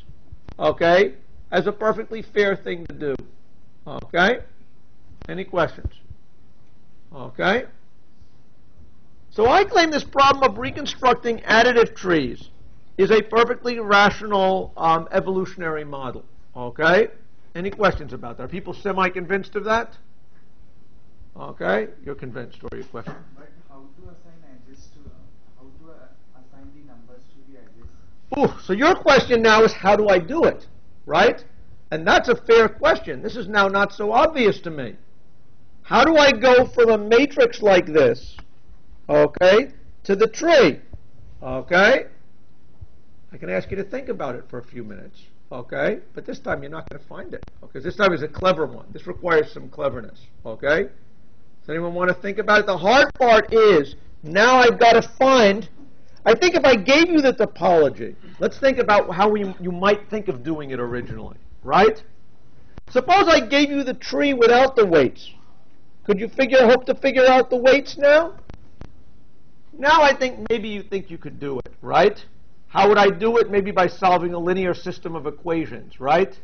okay, as a perfectly fair thing to do. Okay? Any questions? Okay? So I claim this problem of reconstructing additive trees is a perfectly rational evolutionary model. Okay? Any questions about that? Are people semi-convinced of that? Okay? You're convinced, or your question? But how to assign edges to, how to assign the numbers to the edges? Ooh, so your question now is how do I do it, right? And that's a fair question. This is now not so obvious to me. How do I go from a matrix like this, okay, to the tree, okay? I can ask you to think about it for a few minutes, okay? But this time you're not going to find it, because this time is a clever one. This requires some cleverness, okay? Does anyone want to think about it? The hard part is now I've got to find, I think if I gave you the topology, let's think about how you might think of doing it originally, right? Suppose I gave you the tree without the weights. Could you hope to figure out the weights now? Now I think maybe you think you could do it, right? How would I do it? Maybe by solving a linear system of equations, right?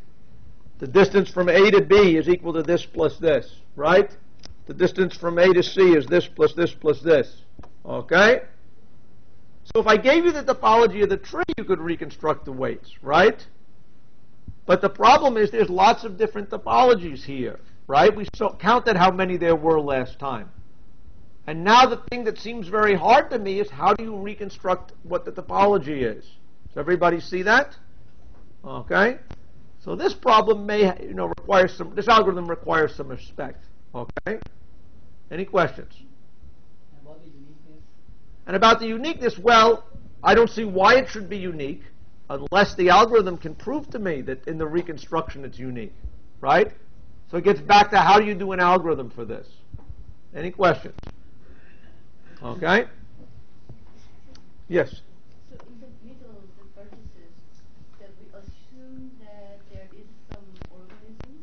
The distance from A to B is equal to this plus this, right? The distance from A to C is this plus this plus this, okay? So if I gave you the topology of the tree, you could reconstruct the weights, right? But the problem is there's lots of different topologies here, right? We counted how many there were last time. And now the thing that seems very hard to me is how do you reconstruct what the topology is? Does everybody see that? Okay? So this problem may, require this algorithm requires some respect. Okay? Any questions? About the uniqueness? And about the uniqueness, well, I don't see why it should be unique unless the algorithm can prove to me that in the reconstruction it's unique, right? So it gets back to how do you do an algorithm for this? Any questions? Okay? Yes? So in the middle, the vertices, that we assume that there is some organisms?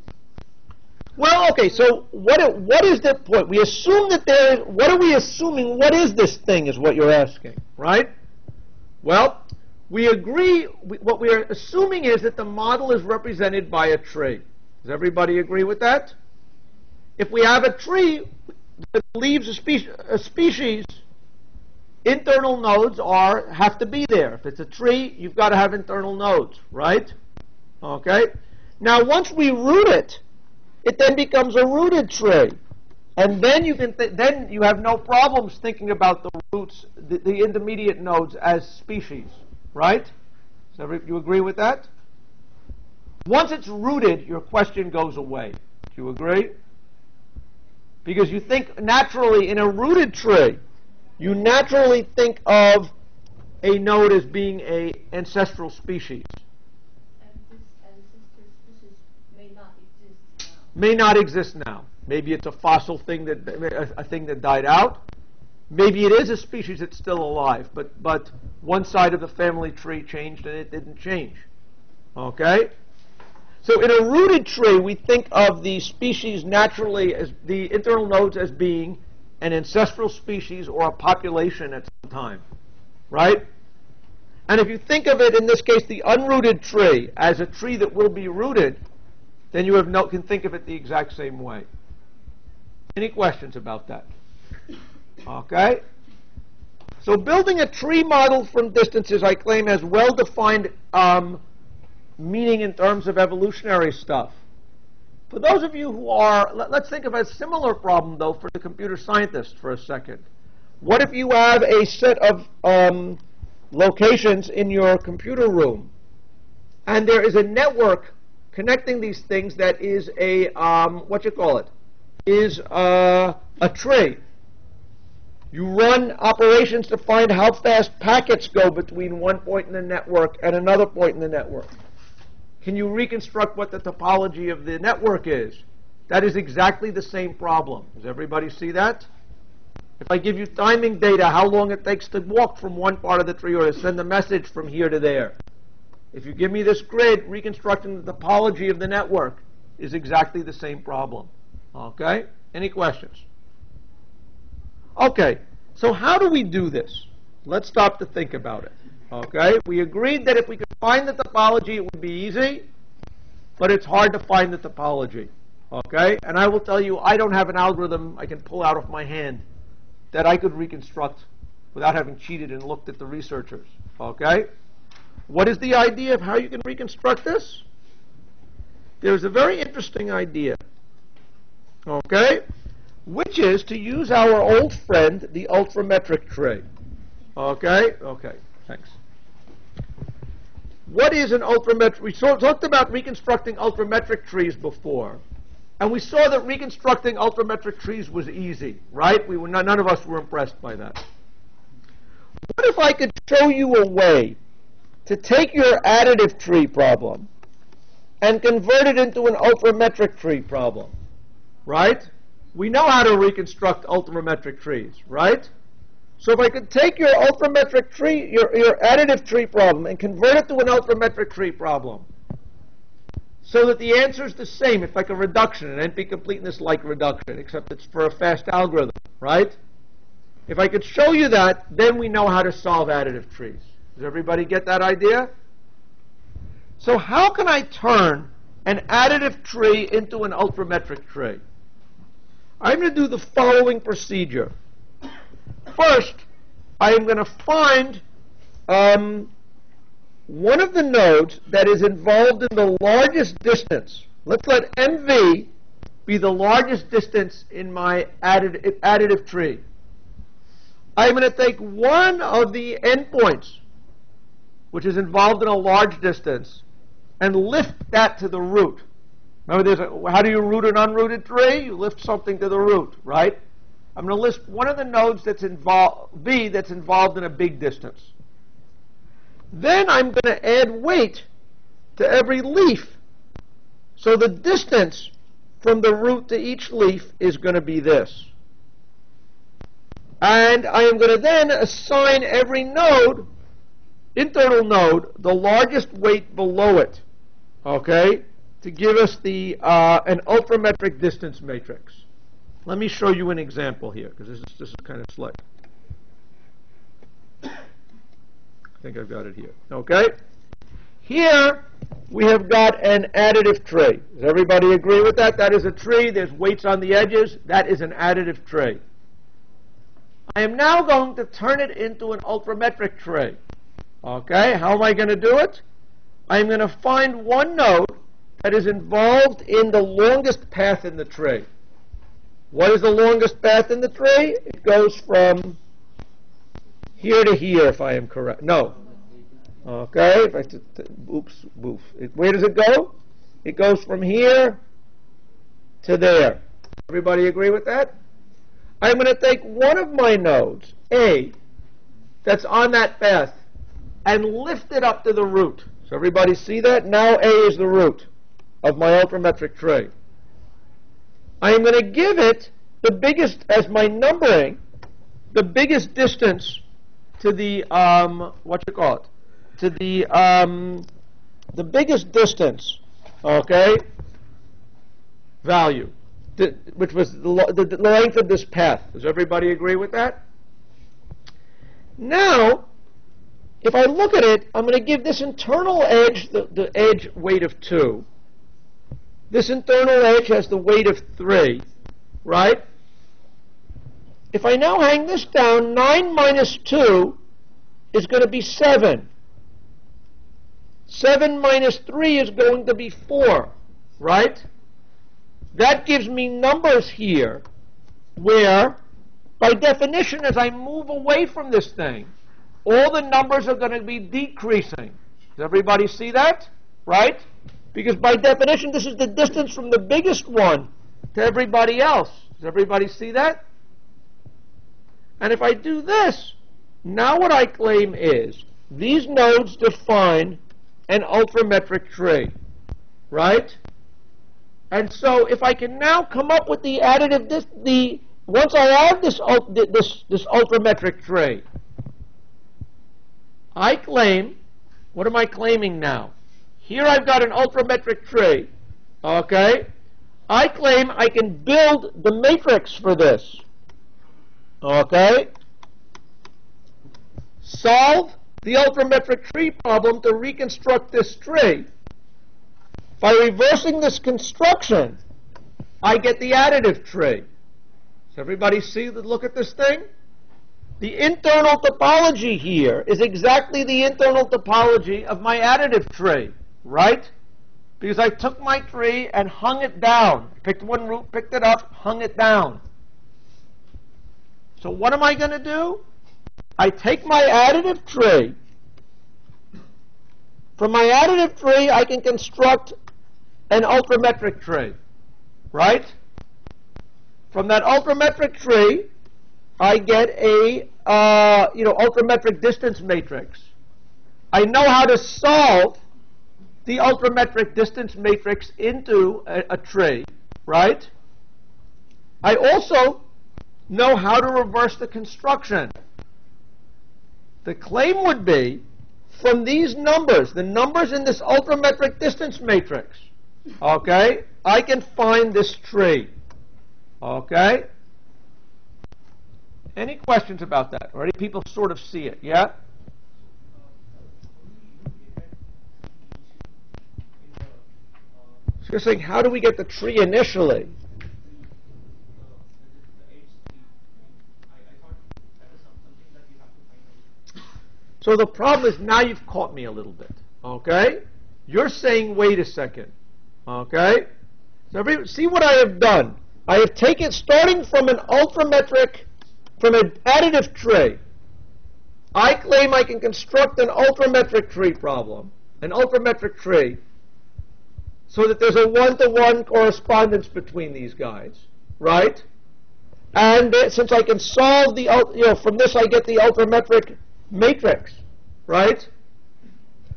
Well, okay, so what is the point? We assume that there is, what are we assuming? What is this thing is what you're asking, right? Well, we agree, what we are assuming is that the model is represented by a tree. Does everybody agree with that? If we have a tree that leaves a species, internal nodes have to be there. If it's a tree, you've got to have internal nodes, right? Okay? Now, once we root it, it then becomes a rooted tree. And then then you have no problems thinking about the roots, the intermediate nodes as species, right? So you agree with that? Once it's rooted, your question goes away. Do you agree? Because you think naturally in a rooted tree, you naturally think of a node as being an ancestral species. And this ancestral species may not exist now. May not exist now. Maybe it's a fossil thing a thing that died out. Maybe it is a species that's still alive, but one side of the family tree changed and it didn't change. Okay? So in a rooted tree, we think of the species naturally as the internal nodes as being an ancestral species or a population at some time. Right? And if you think of it, in this case, the unrooted tree as a tree that will be rooted, then you can think of it the exact same way. Any questions about that? Okay? So building a tree model from distances, I claim, has well-defined meaning in terms of evolutionary stuff. For those of you who are, let's think of a similar problem, though, for the computer scientist for a second. What if you have a set of locations in your computer room, and there is a network connecting these things that is a, is a tree. You run operations to find how fast packets go between one point in the network and another point in the network. Can you reconstruct what the topology of the network is? That is exactly the same problem. Does everybody see that? If I give you timing data, how long it takes to walk from one part of the tree or to send a message from here to there. If you give me this grid, reconstructing the topology of the network is exactly the same problem. Okay? Any questions? Okay, so how do we do this? Let's stop to think about it. Okay? We agreed that if we could find the topology, it would be easy, but it's hard to find the topology. Okay? And I will tell you, I don't have an algorithm I can pull out of my hand that I could reconstruct without having cheated and looked at the researchers. Okay? What is the idea of how you can reconstruct this? There's a very interesting idea. Okay? Which is to use our old friend, the ultrametric tree. Okay? Okay, thanks. What is an ultrametric? We talked about reconstructing ultrametric trees before. And we saw that reconstructing ultrametric trees was easy, right? None of us were impressed by that. What if I could show you a way to take your additive tree problem and convert it into an ultrametric tree problem, right? We know how to reconstruct ultrametric trees, right? So if I could take your ultrametric tree, your additive tree problem, and convert it to an ultrametric tree problem, so that the answer is the same, it's like a reduction, an NP-completeness-like reduction, except it's for a fast algorithm, right? If I could show you that, then we know how to solve additive trees. Does everybody get that idea? So how can I turn an additive tree into an ultrametric tree? I'm going to do the following procedure. First, I am going to find one of the nodes that is involved in the largest distance. Let's let MV be the largest distance in my additive tree. I'm going to take one of the endpoints, which is involved in a large distance, and lift that to the root. Remember, how do you root an unrooted tree? You lift something to the root, right? I'm going to list one of the nodes that's involved, V, that's involved in a big distance. Then I'm going to add weight to every leaf. So the distance from the root to each leaf is going to be this. And I am going to then assign every node, internal node, the largest weight below it, okay, to give us an ultrametric distance matrix. Let me show you an example here, because this is kind of slick. I think I've got it here. Okay? Here, we have got an additive tree. Does everybody agree with that? That is a tree. There's weights on the edges. That is an additive tree. I am now going to turn it into an ultrametric tree. Okay, how am I going to do it? I'm going to find one node that is involved in the longest path in the tree. What is the longest path in the tree? It goes from here to here, if I am correct. No. Okay, if I oops, oof. Where does it go? It goes from here to there. Everybody agree with that? I'm going to take one of my nodes, A, that's on that path, and lift it up to the root. So everybody see that? Now A is the root of my ultrametric tree. I am going to give it the biggest, as my numbering, the biggest distance to the, to the biggest distance, okay, value, which was the length of this path. Does everybody agree with that? Now, if I look at it, I'm going to give this internal edge the edge weight of 2. This internal edge has the weight of 3, right? If I now hang this down, 9 minus 2 is going to be 7. 7 minus 3 is going to be 4, right? That gives me numbers here where, by definition, as I move away from this thing, all the numbers are going to be decreasing. Does everybody see that? Right? Because by definition, this is the distance from the biggest one to everybody else. Does everybody see that? And if I do this, now what I claim is these nodes define an ultrametric tree, right? And so if I can now come up with the additive, once I add this ultrametric tree, I claim, what am I claiming now? Here I've got an ultrametric tree, okay? I claim I can build the matrix for this, okay? Solve the ultrametric tree problem to reconstruct this tree. By reversing this construction, I get the additive tree. Does everybody see the look at this thing? The internal topology here is exactly the internal topology of my additive tree, right? Because I took my tree and hung it down. Picked one root, picked it up, hung it down. So what am I going to do? I take my additive tree. From my additive tree, I can construct an ultrametric tree, right? From that ultrametric tree, I get a ultrametric distance matrix. I know how to solve the ultrametric distance matrix into a tree, right? I also know how to reverse the construction. The claim would be, from these numbers, the numbers in this ultrametric distance matrix, okay, I can find this tree, okay? Any questions about that? Already people sort of see it, yeah? So you're saying, how do we get the tree initially? So the problem is, now you've caught me a little bit, okay? You're saying, wait a second, okay? So see what I have done. I have taken, starting from an ultrametric, from an additive tree, I claim I can construct an ultrametric tree problem, an ultrametric tree, so that there's a one-to-one correspondence between these guys, right? And since I can solve the, from this I get the ultrametric matrix, right?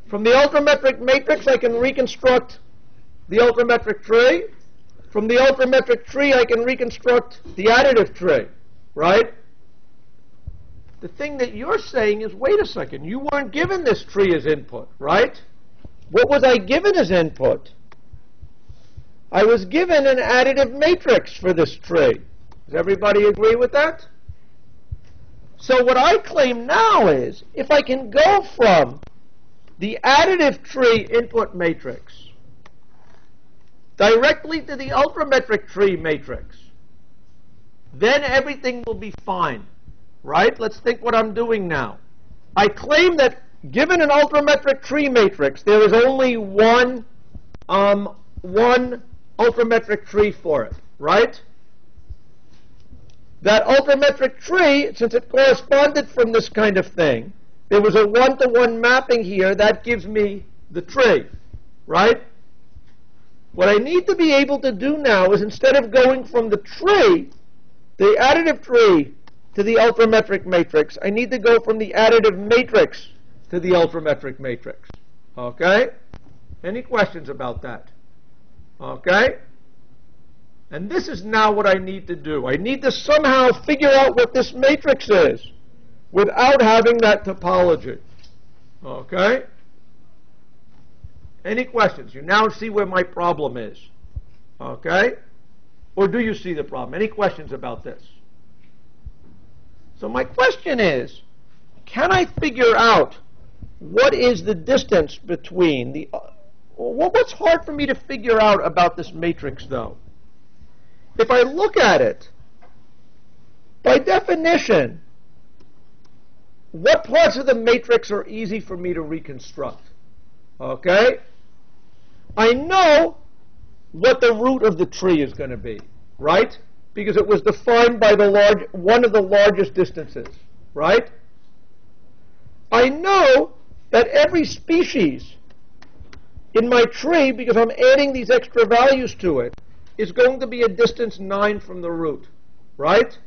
From the ultrametric matrix, I can reconstruct the ultrametric tree. From the ultrametric tree, I can reconstruct the additive tree, right? The thing that you're saying is, wait a second, you weren't given this tree as input, right? What was I given as input? I was given an additive matrix for this tree. Does everybody agree with that? So what I claim now is, if I can go from the additive tree input matrix directly to the ultrametric tree matrix, then everything will be fine, right? Let's think what I'm doing now. I claim that given an ultrametric tree matrix, there is only one ultrametric tree for it, right? That ultrametric tree, since it corresponded from this kind of thing, there was a one-to-one mapping here, that gives me the tree, right? What I need to be able to do now is, instead of going from the tree, the additive tree, to the ultrametric matrix, I need to go from the additive matrix to the ultrametric matrix. Okay? Any questions about that? Okay? And this is now what I need to do. I need to somehow figure out what this matrix is without having that topology. Okay? Any questions? You now see where my problem is. Okay? Or do you see the problem? Any questions about this? So my question is, can I figure out what is the distance between the... what's hard for me to figure out about this matrix, though? If I look at it, by definition, what parts of the matrix are easy for me to reconstruct? Okay? I know what the root of the tree is going to be, right? Because it was defined by one of the largest distances, right? I know that every species in my tree, because I'm adding these extra values to it, is going to be a distance 9 from the root, right?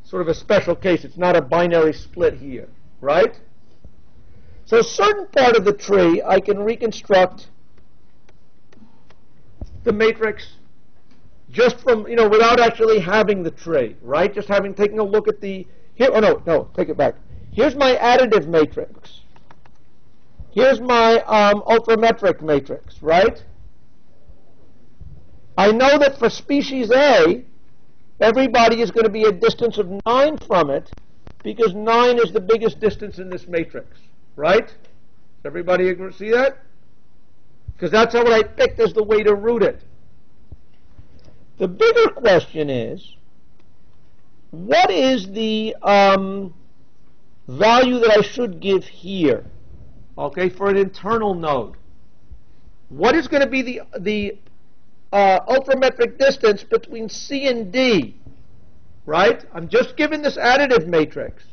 Sort of a special case. It's not a binary split here, right? So a certain part of the tree, I can reconstruct the matrix just from, without actually having the tree, right? Just taking a look at the, here, oh no, take it back. Here's my additive matrix. Here's my ultrametric matrix, right? I know that for species A, everybody is going to be a distance of 9 from it, because 9 is the biggest distance in this matrix, right? Does everybody see that? Because that's what I picked as the way to root it. The bigger question is, what is the value that I should give here, okay, for an internal node? What is going to be the ultrametric distance between C and D, right? I'm just given this additive matrix.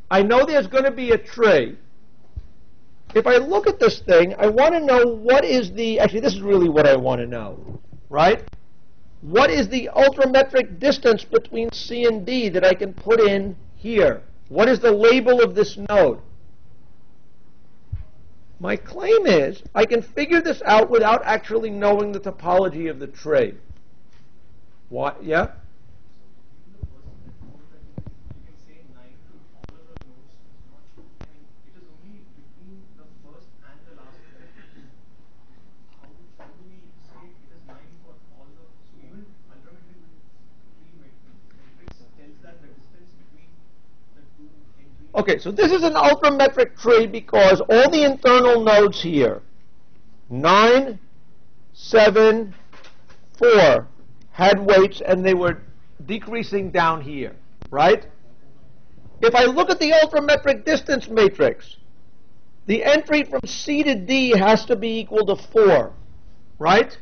I know there's going to be a tree. If I look at this thing, I want to know what is the, actually this is really what I want to know, right? What is the ultrametric distance between C and D that I can put in here? What is the label of this node? My claim is I can figure this out without actually knowing the topology of the tree. What? Yeah? Okay, so this is an ultrametric tree because all the internal nodes here, 9, 7, 4, had weights and they were decreasing down here, right? If I look at the ultrametric distance matrix, the entry from C to D has to be equal to 4, right?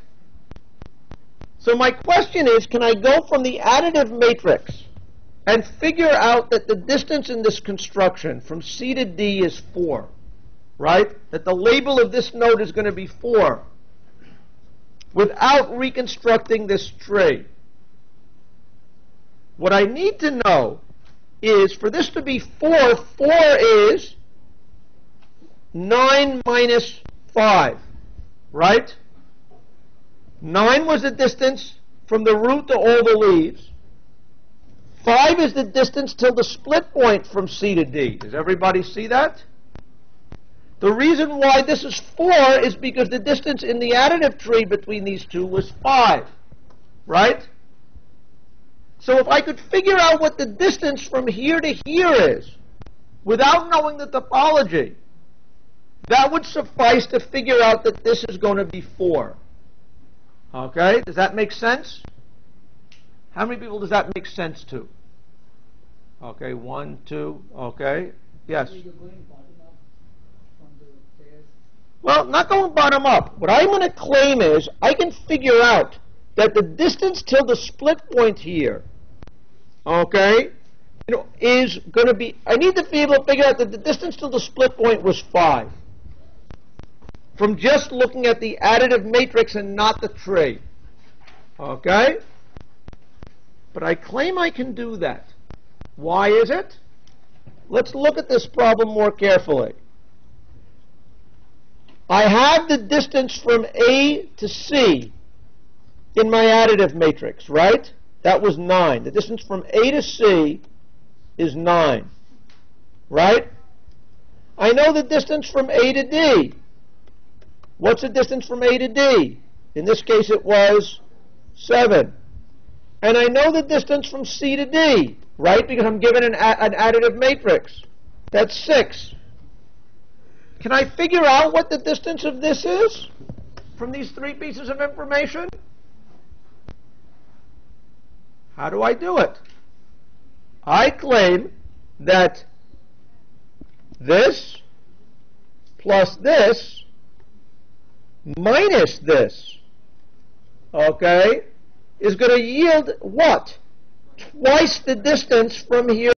So my question is, can I go from the additive matrix and figure out that the distance in this construction from C to D is 4, right? That the label of this node is going to be 4 without reconstructing this tree. What I need to know is, for this to be 4, 4 is 9 minus 5, right? 9 was the distance from the root to all the leaves. 5 is the distance till the split point from C to D. Does everybody see that? The reason why this is 4 is because the distance in the additive tree between these two was 5, right? So if I could figure out what the distance from here to here is, without knowing the topology, That would suffice to figure out that this is going to be 4. Okay? Does that make sense? How many people does that make sense to? Okay, 1, 2, okay. Yes? So you're going bottom up from the pairs. Well, not going bottom up. What I'm going to claim is I can figure out that the distance till the split point here, okay, is going to be, I need to be able to figure out that the distance till the split point was 5. From just looking at the additive matrix and not the tree. Okay? But I claim I can do that. Why is it? Let's look at this problem more carefully. I have the distance from A to C in my additive matrix, right? That was 9. The distance from A to C is 9. Right? I know the distance from A to D. What's the distance from A to D? In this case it was 7. And I know the distance from C to D, right? Because I'm given an additive matrix. That's 6. Can I figure out what the distance of this is from these 3 pieces of information? How do I do it? I claim that this plus this minus this, okay, is going to yield what? Twice the distance from here